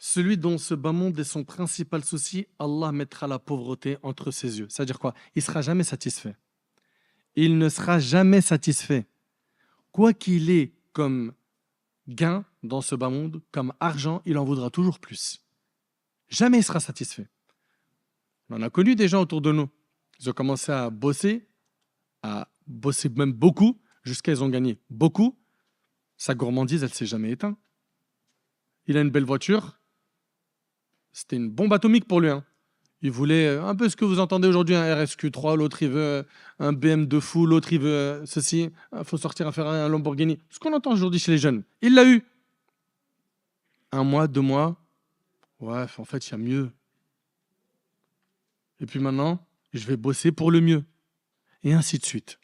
Celui dont ce bas monde est son principal souci, Allah mettra la pauvreté entre ses yeux. C'est-à-dire quoi? Il ne sera jamais satisfait. Il ne sera jamais satisfait. Quoi qu'il ait comme gain dans ce bas monde, comme argent, il en voudra toujours plus. Jamais il sera satisfait. On a connu des gens autour de nous. Ils ont commencé à bosser même beaucoup, jusqu'à ils ont gagné beaucoup. Sa gourmandise, elle ne s'est jamais éteinte. Il a une belle voiture. C'était une bombe atomique pour lui. Il voulait un peu ce que vous entendez aujourd'hui, un RSQ3, l'autre il veut un BM de fou, l'autre il veut ceci, il faut sortir à faire un Lamborghini. Ce qu'on entend aujourd'hui chez les jeunes. Il l'a eu. 1 mois, 2 mois. Ouais, en fait, il y a mieux. Et puis maintenant, je vais bosser pour le mieux. Et ainsi de suite.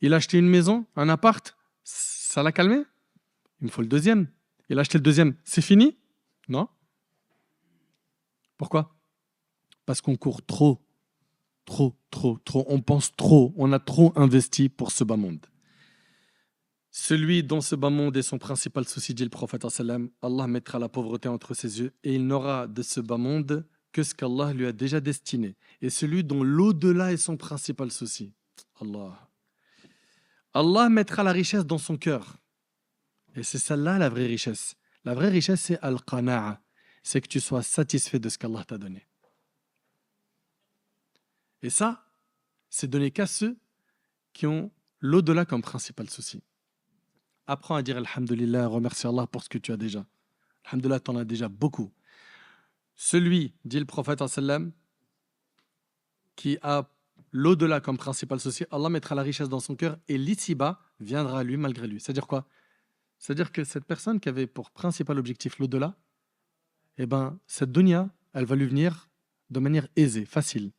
Il a acheté une maison, un appart, ça l'a calmé? Il me faut le deuxième. Il a acheté le deuxième, c'est fini? Non. Pourquoi? Parce qu'on court trop. On pense trop. On a trop investi pour ce bas monde. Celui dont ce bas monde est son principal souci, dit le prophète, Allah mettra la pauvreté entre ses yeux et il n'aura de ce bas monde que ce qu'Allah lui a déjà destiné. Et celui dont l'au-delà est son principal souci. Allah mettra la richesse dans son cœur. Et c'est celle-là la vraie richesse. La vraie richesse, c'est al-qana'a. C'est que tu sois satisfait de ce qu'Allah t'a donné. Et ça, c'est donné qu'à ceux qui ont l'au-delà comme principal souci. Apprends à dire Alhamdulillah, remercie Allah pour ce que tu as déjà. Alhamdulillah, tu en as déjà beaucoup. Celui, dit le prophète, qui a l'au-delà comme principal souci, Allah mettra la richesse dans son cœur et l'ici-bas viendra à lui malgré lui. C'est-à-dire quoi? C'est-à-dire que cette personne qui avait pour principal objectif l'au-delà, cette dunya, elle va lui venir de manière aisée, facile.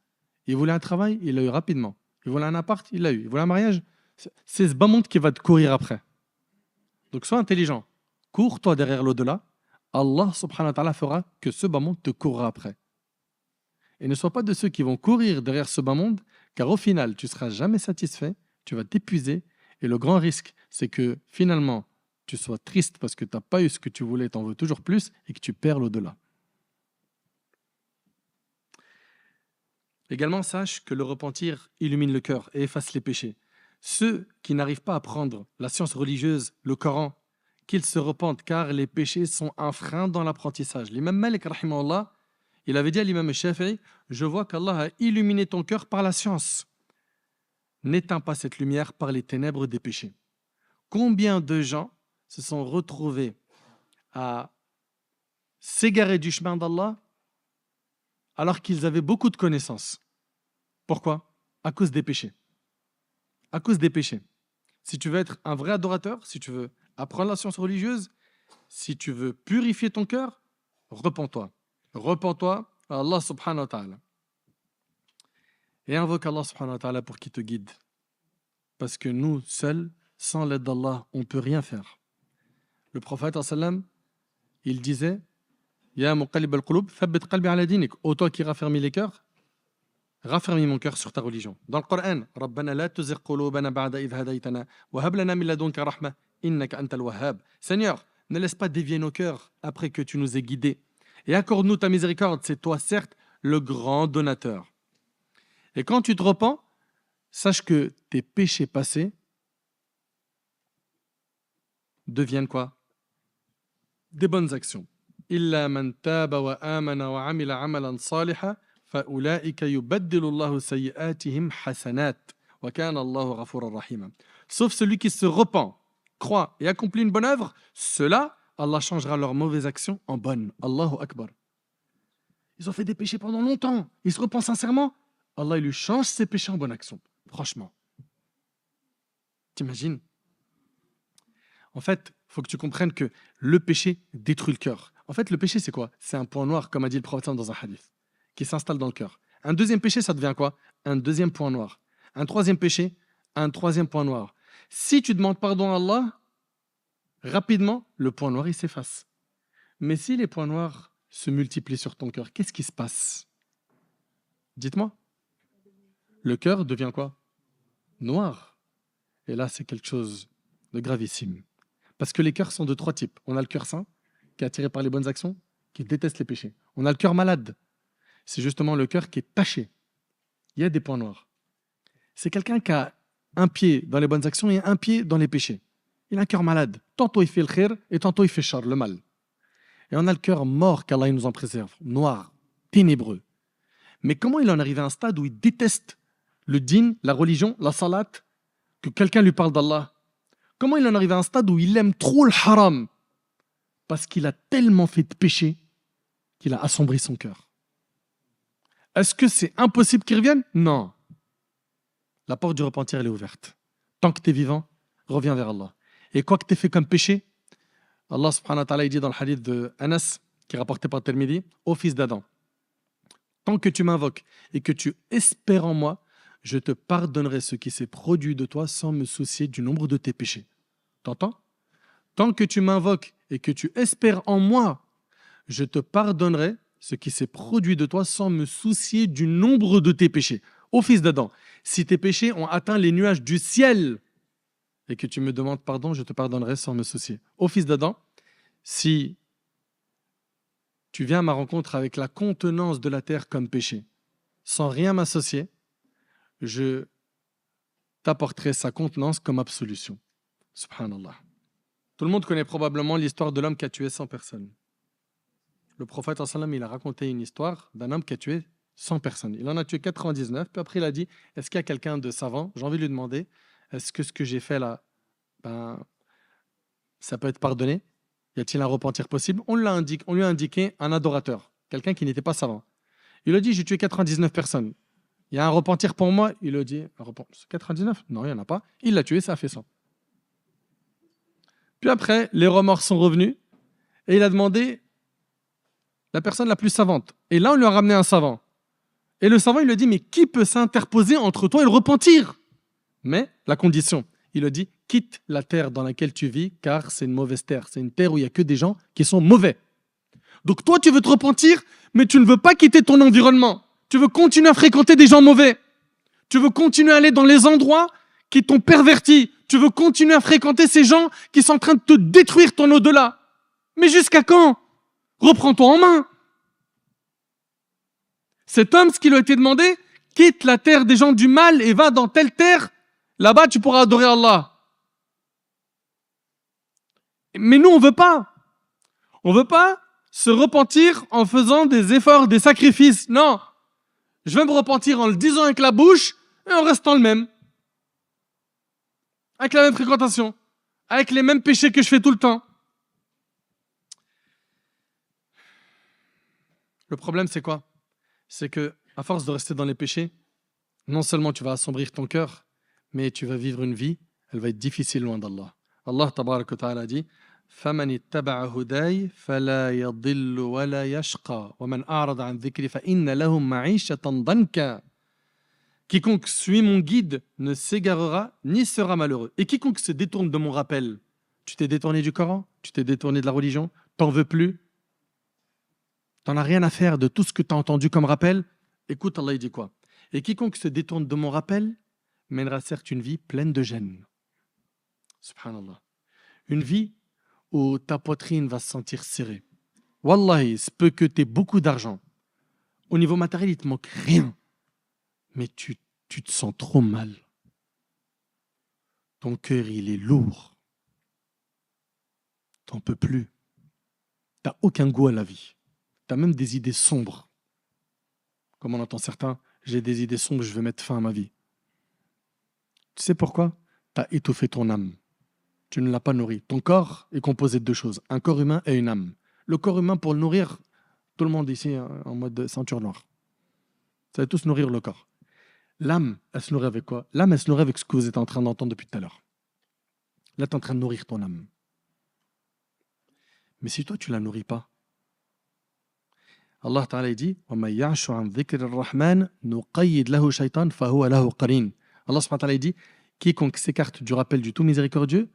Il voulait un travail, il l'a eu rapidement. Il voulait un appart, il l'a eu. Il voulait un mariage, c'est ce bas monde qui va te courir après. Donc sois intelligent. Cours-toi derrière l'au-delà. Allah subhanahu wa ta'ala fera que ce bas monde te courra après. Et ne sois pas de ceux qui vont courir derrière ce bas monde, car au final, tu ne seras jamais satisfait, tu vas t'épuiser. Et le grand risque, c'est que finalement, tu sois triste parce que tu n'as pas eu ce que tu voulais, tu en veux toujours plus, et que tu perds l'au-delà. Également, sache que le repentir illumine le cœur et efface les péchés. Ceux qui n'arrivent pas à prendre la science religieuse, le Coran, qu'ils se repentent, car les péchés sont un frein dans l'apprentissage. L'imam Malik, rahimahullah, il avait dit à l'imam Shafi'i, je vois qu'Allah a illuminé ton cœur par la science. N'éteins pas cette lumière par les ténèbres des péchés. Combien de gens se sont retrouvés à s'égarer du chemin d'Allah alors qu'ils avaient beaucoup de connaissances? Pourquoi? À cause des péchés. À cause des péchés. Si tu veux être un vrai adorateur, si tu veux apprendre la science religieuse, si tu veux purifier ton cœur, repens-toi. Repens-toi à Allah subhanahu wa ta'ala. Et invoque Allah subhanahu wa ta'ala pour qu'il te guide. Parce que nous, seuls, sans l'aide d'Allah, on ne peut rien faire. Le prophète, il disait Ya muqallib al-qulub, thabbit qalbi ala dinik. Ô toi qui raffermis les cœurs, raffermis mon cœur sur ta religion. Dans le Coran, Rabbana la tuzigh qulubana ba'da idh hadaytana wa hab lana min ladunka rahma innaka antal wahhab. Seigneur, ne laisse pas dévier nos cœurs après que tu nous aies guidés. Et accorde-nous ta miséricorde, c'est toi certes le grand donateur. Et quand tu te repens, sache que tes péchés passés deviennent quoi? Des bonnes actions. Illa man taba wa amana wa amila amalan salihan faulaika yubaddilu Allahu sayyi'atihim hasanat wa kana Allahu ghafuran rahima. Sauf celui qui se repent, croit et accomplit une bonne œuvre, ceux-là, Allah changera leurs mauvaises actions en bonnes. Allahu Akbar. Ils ont fait des péchés pendant longtemps. Ils se repentent sincèrement. Allah il lui change ses péchés en bonnes actions. Franchement. T'imagines? En fait, il faut que tu comprennes que le péché détruit le cœur. En fait, le péché, c'est quoi? C'est un point noir, comme a dit le prophète dans un hadith, qui s'installe dans le cœur. Un deuxième péché, ça devient quoi? Un deuxième point noir. Un troisième péché, un troisième point noir. Si tu demandes pardon à Allah, rapidement, le point noir, il s'efface. Mais si les points noirs se multiplient sur ton cœur, qu'est-ce qui se passe? Dites-moi. Le cœur devient quoi? Noir. Et là, c'est quelque chose de gravissime. Parce que les cœurs sont de trois types. On a le cœur saint, qui est attiré par les bonnes actions, qui déteste les péchés. On a le cœur malade. C'est justement le cœur qui est taché. Il y a des points noirs. C'est quelqu'un qui a un pied dans les bonnes actions et un pied dans les péchés. Il a un cœur malade. Tantôt il fait le khir et tantôt il fait char, le mal. Et on a le cœur mort, qu'Allah nous en préserve, noir, ténébreux. Mais comment il en arrive à un stade où il déteste le dîn, la religion, la salat, que quelqu'un lui parle d'Allah? Comment il en arrive à un stade où il aime trop le haram? Parce qu'il a tellement fait de péché qu'il a assombri son cœur. Est-ce que c'est impossible qu'il revienne? Non. La porte du repentir, elle est ouverte. Tant que tu es vivant, reviens vers Allah. Et quoi que tu aies fait comme péché, Allah subhanahu wa ta'ala il dit dans le hadith de Anas, qui est rapporté par Tirmidhi, ô fils d'Adam, tant que tu m'invoques et que tu espères en moi, je te pardonnerai ce qui s'est produit de toi sans me soucier du nombre de tes péchés. T'entends? Tant que tu m'invoques et que tu espères en moi, je te pardonnerai ce qui s'est produit de toi sans me soucier du nombre de tes péchés. Ô fils d'Adam, si tes péchés ont atteint les nuages du ciel et que tu me demandes pardon, je te pardonnerai sans me soucier. Ô fils d'Adam, si tu viens à ma rencontre avec la contenance de la terre comme péché, sans rien m'associer, je t'apporterai sa contenance comme absolution. Subhanallah. Tout le monde connaît probablement l'histoire de l'homme qui a tué 100 personnes. Le prophète sallam, il a raconté une histoire d'un homme qui a tué 100 personnes. Il en a tué 99, puis après il a dit, est-ce qu'il y a quelqu'un de savant? J'ai envie de lui demander, est-ce que ce que j'ai fait là, ça peut être pardonné? Y a-t-il un repentir possible? On lui a indiqué un adorateur, quelqu'un qui n'était pas savant. Il a dit, j'ai tué 99 personnes. Il y a un repentir pour moi? Il a dit, 99? Non, il n'y en a pas. Il l'a tué, ça a fait 100. Puis après, les remords sont revenus et il a demandé la personne la plus savante. Et là, on lui a ramené un savant. Et le savant, il lui a dit, mais qui peut s'interposer entre toi et le repentir? Mais la condition, il a dit, quitte la terre dans laquelle tu vis, car c'est une mauvaise terre. C'est une terre où il n'y a que des gens qui sont mauvais. Donc toi, tu veux te repentir, mais tu ne veux pas quitter ton environnement. Tu veux continuer à fréquenter des gens mauvais. Tu veux continuer à aller dans les endroits qui t'ont perverti. Tu veux continuer à fréquenter ces gens qui sont en train de te détruire ton au-delà. Mais jusqu'à quand? Reprends-toi en main. Cet homme, ce qui lui a été demandé, quitte la terre des gens du mal et va dans telle terre. Là-bas, tu pourras adorer Allah. Mais nous, on veut pas. On veut pas se repentir en faisant des efforts, des sacrifices. Non. Je vais me repentir en le disant avec la bouche et en restant le même. Avec la même fréquentation. Avec les mêmes péchés que je fais tout le temps. Le problème, c'est quoi? C'est que, à force de rester dans les péchés, non seulement tu vas assombrir ton cœur, mais tu vas vivre une vie, elle va être difficile loin d'Allah. Allah tabarak wa ta'ala dit فَمَنِ اتَّبَعَ هُدَايَ فَلَا يَضِلُّ وَلَا يَشْقَى وَمَنْ أَعْرَضَ عَنْ ذِكْرِي فَإِنَّ لَهُ مَعِيشَةً ضَنْكًا. Quiconque suit mon guide ne s'égarera ni sera malheureux. Et quiconque se détourne de mon rappel, tu t'es détourné du Coran, tu t'es détourné de la religion, t'en veux plus, t'en as rien à faire de tout ce que tu as entendu comme rappel. Écoute, Allah il dit quoi? Et quiconque se détourne de mon rappel mènera certes une vie pleine de gêne. Subhanallah. Une vie où ta poitrine va se sentir serrée. Wallahi, il se peut que tu aies beaucoup d'argent. Au niveau matériel, il ne te manque rien. Mais tu te sens trop mal. Ton cœur, il est lourd. T'en peux plus. Tu n'as aucun goût à la vie. Tu as même des idées sombres. Comme on entend certains, j'ai des idées sombres, je veux mettre fin à ma vie. Tu sais pourquoi? Tu as étouffé ton âme. Tu ne l'as pas nourri. Ton corps est composé de deux choses, un corps humain et une âme. Le corps humain, pour le nourrir, tout le monde ici en mode ceinture noire. Ça va tous nourrir le corps. L'âme, elle se nourrit avec quoi? L'âme, elle se nourrit avec ce que vous êtes en train d'entendre depuis tout à l'heure. Là, tu es en train de nourrir ton âme. Mais si toi, tu ne la nourris pas, Allah Ta'ala dit وَمَنْ يَعْشُ عَنْ ذِكْرِ الرَّحْمَنِ نُقَيِّدْ لَهُ شَيْطَانٌ فَهُوَ لَهُ قَرِينٌ. Allah Subhanahu wa Ta'ala dit quiconque s'écarte du rappel du tout miséricordieux,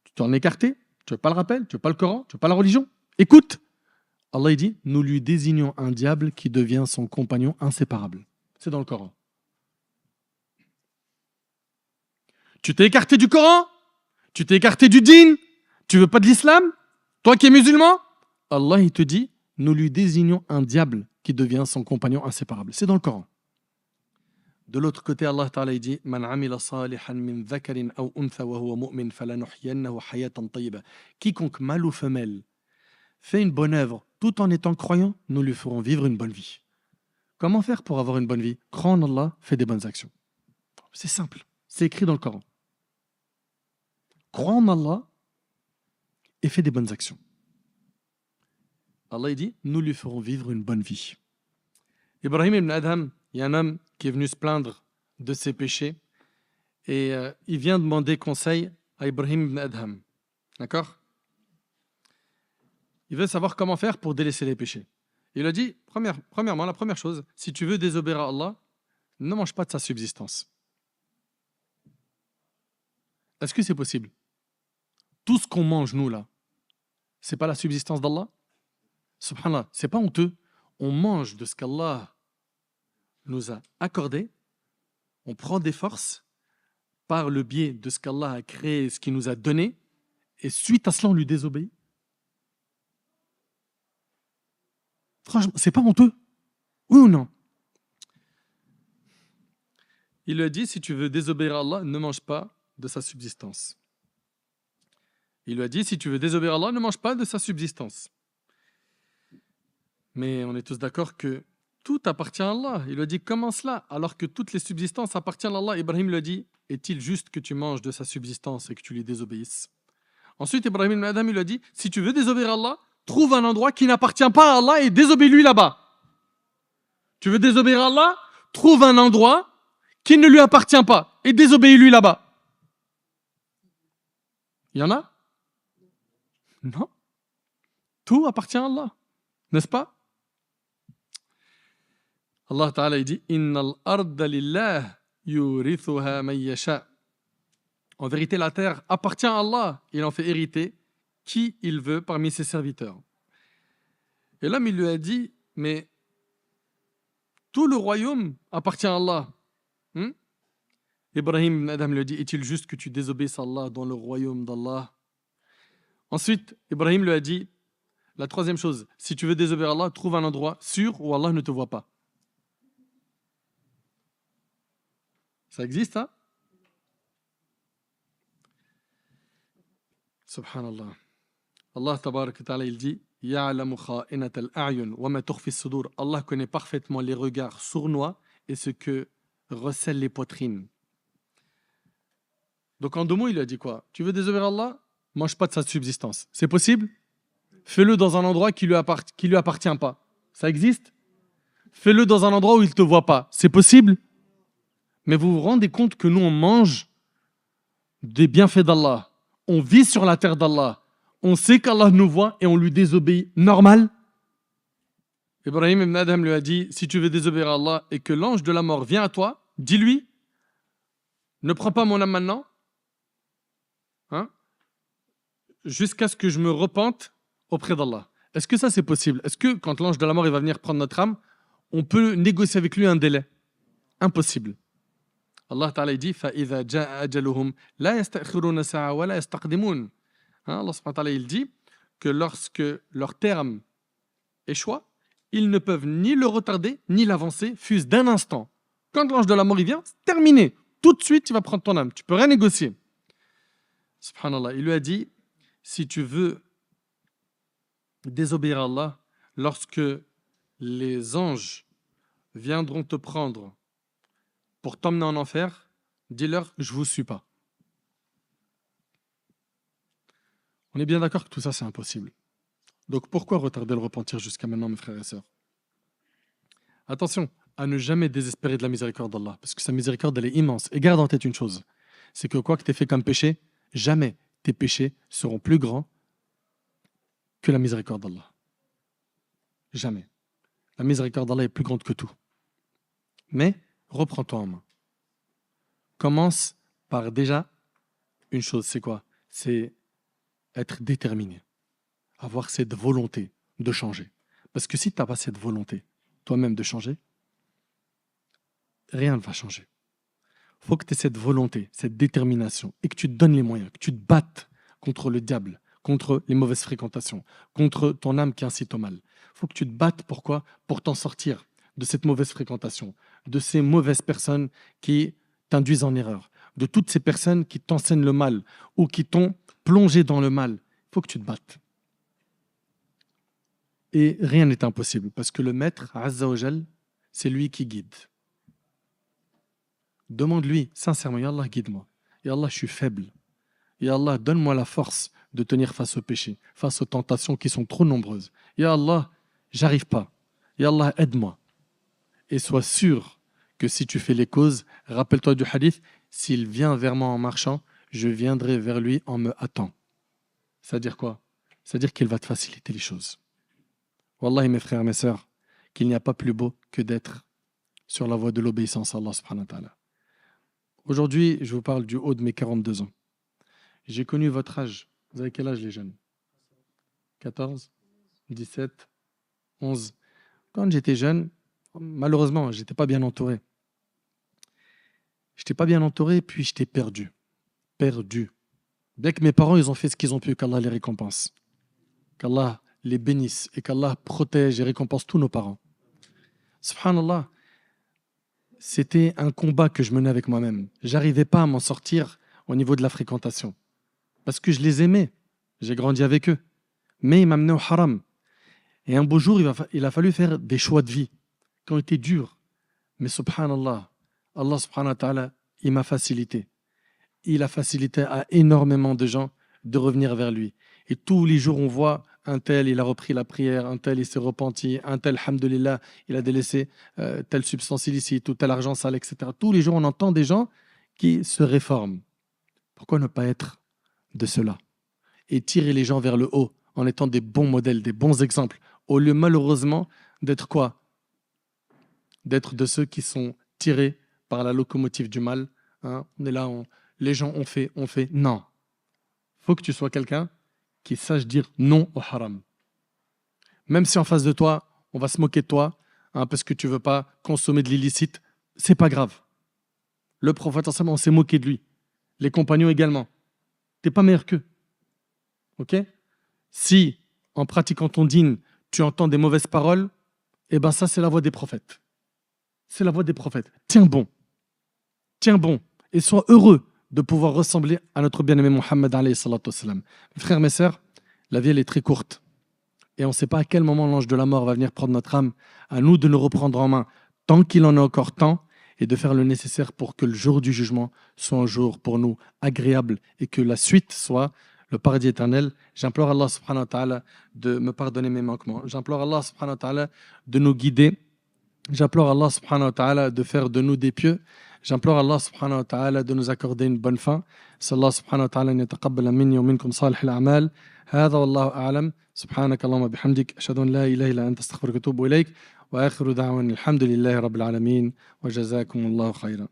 tu t'en es écarté, tu veux pas le rappel, tu veux pas le Coran, tu veux pas la religion. Écoute, Allah il dit nous lui désignons un diable qui devient son compagnon inséparable. C'est dans le Coran. Tu t'es écarté du Coran, tu t'es écarté du dîn, tu veux pas de l'islam, toi qui es musulman, Allah il te dit nous lui désignons un diable qui devient son compagnon inséparable. C'est dans le Coran. De l'autre côté, Allah Ta'ala il dit Man amila salihan min dhakarin aw untha wa huwa mu'min falanuhyiyannahu hayatan tayyiba. Quiconque mâle ou femelle fait une bonne œuvre tout en étant croyant, nous lui ferons vivre une bonne vie. Comment faire pour avoir une bonne vie? Crois en Allah, fais des bonnes actions. C'est simple, c'est écrit dans le Coran. Crois en Allah et fais des bonnes actions. Allah il dit nous lui ferons vivre une bonne vie. Ibrahim ibn Adham, il y a un homme qui est venu se plaindre de ses péchés et il vient demander conseil à Ibrahim ibn Adham. D'accord? Il veut savoir comment faire pour délaisser les péchés. Il a dit, premièrement, la première chose, si tu veux désobéir à Allah, ne mange pas de sa subsistance. Est-ce que c'est possible? Tout ce qu'on mange, nous, là, c'est pas la subsistance d'Allah? Subhanallah, c'est pas honteux. On mange de ce qu'Allah nous a accordé, on prend des forces par le biais de ce qu'Allah a créé, ce qu'il nous a donné, et suite à cela, on lui désobéit. Franchement, c'est pas honteux? Oui ou non? Il lui a dit, si tu veux désobéir à Allah, ne mange pas de sa subsistance. Il lui a dit, si tu veux désobéir à Allah, ne mange pas de sa subsistance. Mais on est tous d'accord que tout appartient à Allah. Il lui a dit, comment cela? Alors que toutes les subsistances appartiennent à Allah. Ibrahim lui a dit, est-il juste que tu manges de sa subsistance et que tu lui désobéisses? Ensuite, Ibrahim ibn Adham lui a dit, si tu veux désobéir à Allah, trouve un endroit qui n'appartient pas à Allah et désobéis-lui là-bas. Tu veux désobéir à Allah? Trouve un endroit qui ne lui appartient pas et désobéis-lui là-bas. Il y en a? Non. Tout appartient à Allah. N'est-ce pas? Allah Ta'ala dit Innal arda lillah yurithuha man yasha. En vérité, la terre appartient à Allah. Il en fait hériter qui il veut parmi ses serviteurs. Et l'homme, il lui a dit mais tout le royaume appartient à Allah. Ibrahim ibn Adham lui a dit est-il juste que tu désobéisses à Allah dans le royaume d'Allah? Ensuite, Ibrahim lui a dit la troisième chose, si tu veux désobéir à Allah, trouve un endroit sûr où Allah ne te voit pas. Ça existe, hein? Subhanallah. Allah tabarak wa ta'ala, il dit Ya'lamu kha'inat al-a'yun wa ma tukhfi as-sudur. Allah connaît parfaitement les regards sournois et ce que recèlent les poitrines. Donc en deux mots, il a dit quoi? Tu veux désobéir à Allah? Mange pas de sa subsistance. C'est possible? Fais-le dans un endroit qui lui appartient pas. Ça existe? Fais-le dans un endroit où il te voit pas. C'est possible? Mais vous vous rendez compte que nous, on mange des bienfaits d'Allah. On vit sur la terre d'Allah. On sait qu'Allah nous voit et on lui désobéit. Normal? Ibrahim ibn Adham lui a dit, si tu veux désobéir à Allah et que l'ange de la mort vient à toi, dis-lui, ne prends pas mon âme maintenant, jusqu'à ce que je me repente auprès d'Allah. Est-ce que ça c'est possible? Est-ce que quand l'ange de la mort il va venir prendre notre âme, on peut négocier avec lui un délai? Impossible. Allah Ta'ala il dit فَإِذَا جَاءَ أَجَلُهُمْ لَا يَسْتَأْخِرُونَ سَاعَةً وَلَا يَسْتَقْدِمُونَ. Allah subhanahu wa ta'ala, il dit que lorsque leur terme échoit, ils ne peuvent ni le retarder ni l'avancer, fût-ce d'un instant. Quand l'ange de la mort il vient, c'est terminé. Tout de suite, il va prendre ton âme. Tu peux rien négocier. Subhanallah, il lui a dit, si tu veux désobéir à Allah, lorsque les anges viendront te prendre pour t'emmener en enfer, dis-leur, je ne vous suis pas. On est bien d'accord que tout ça, c'est impossible. Donc pourquoi retarder le repentir jusqu'à maintenant, mes frères et sœurs? Attention à ne jamais désespérer de la miséricorde d'Allah, parce que sa miséricorde, elle est immense. Et garde en tête une chose, c'est que quoi que tu aies fait comme péché, jamais tes péchés seront plus grands que la miséricorde d'Allah. Jamais. La miséricorde d'Allah est plus grande que tout. Mais reprends-toi en main. Commence par déjà une chose, c'est quoi? C'est être déterminé, avoir cette volonté de changer. Parce que si tu n'as pas cette volonté toi-même de changer, rien ne va changer. Il faut que tu aies cette volonté, cette détermination et que tu te donnes les moyens, que tu te battes contre le diable, contre les mauvaises fréquentations, contre ton âme qui incite au mal. Il faut que tu te battes, pourquoi? Pour t'en sortir de cette mauvaise fréquentation, de ces mauvaises personnes qui t'induisent en erreur, de toutes ces personnes qui t'enseignent le mal ou qui t'ont plongé dans le mal. Il faut que tu te battes. Et rien n'est impossible parce que le maître, Azza wa Jal, c'est lui qui guide. Demande-lui sincèrement, Ya Allah, guide-moi. Ya Allah, je suis faible. Ya Allah, donne-moi la force de tenir face au péché, face aux tentations qui sont trop nombreuses. Ya Allah, j'arrive pas. Ya Allah, aide-moi. Et sois sûr que si tu fais les causes, rappelle-toi du hadith, s'il vient vers moi en marchant, je viendrai vers lui en me hâtant. C'est-à-dire quoi? C'est-à-dire qu'il va te faciliter les choses. Wallahi, mes frères, mes sœurs, qu'il n'y a pas plus beau que d'être sur la voie de l'obéissance à Allah subhanahu wa ta'ala. Aujourd'hui, je vous parle du haut de mes 42 ans. J'ai connu votre âge. Vous avez quel âge, les jeunes? 14, 17, 11. Quand j'étais jeune, malheureusement, je n'étais pas bien entouré. Je n'étais pas bien entouré, puis j'étais perdu. Perdu. Bien que mes parents, ils ont fait ce qu'ils ont pu, qu'Allah les récompense. Qu'Allah les bénisse et qu'Allah protège et récompense tous nos parents. Subhanallah, c'était un combat que je menais avec moi-même. J'arrivais pas à m'en sortir au niveau de la fréquentation. Parce que je les aimais. J'ai grandi avec eux. Mais ils m'amenaient au haram. Et un beau jour, il a fallu faire des choix de vie qui ont été durs. Mais subhanallah, Allah subhanahu wa ta'ala, il m'a facilité. Il a facilité à énormément de gens de revenir vers lui. Et tous les jours, on voit un tel, il a repris la prière, un tel, il s'est repenti, un tel, alhamdoulilah, il a délaissé telle substance illicite ou tel argent sale, etc. Tous les jours, on entend des gens qui se réforment. Pourquoi ne pas être de cela et tirer les gens vers le haut en étant des bons modèles, des bons exemples, au lieu malheureusement d'être quoi? D'être de ceux qui sont tirés par la locomotive du mal. Hein? On est là, les gens ont fait. Non. Il faut que tu sois quelqu'un qui sache dire non au haram. Même si en face de toi, on va se moquer de toi, hein, parce que tu ne veux pas consommer de l'illicite, c'est pas grave. Le prophète, on s'est moqué de lui. Les compagnons également. Tu n'es pas meilleur qu'eux. Ok? Si, en pratiquant ton dîn, tu entends des mauvaises paroles, eh ben ça, c'est la voie des prophètes. C'est la voie des prophètes. Tiens bon. Tiens bon. Et sois heureux de pouvoir ressembler à notre bien-aimé Mohammed alayhi salatu wassalam. Mes frères, mes sœurs, la vie, elle est très courte. Et on ne sait pas à quel moment l'ange de la mort va venir prendre notre âme. À nous de nous reprendre en main tant qu'il en est encore temps et de faire le nécessaire pour que le jour du jugement soit un jour pour nous agréable et que la suite soit le paradis éternel. J'implore Allah subhanahu wa ta'ala de me pardonner mes manquements. J'implore Allah subhanahu wa ta'ala de nous guider. J'implore Allah subhanahu wa ta'ala de faire de nous des pieux. J'implore Allah subhanahu wa ta'ala de nous accorder une bonne fin. Sallallahu subhanahu wa ta'ala an yataqabbala minni wa minkum salih al-a'mal. هذا والله أعلم سبحانك اللهم بحمدك أشهد أن لا إله إلا أنت أستغفرك وأتوب إليك وآخر دعوانا الحمد لله رب العالمين وجزاكم الله خيرا.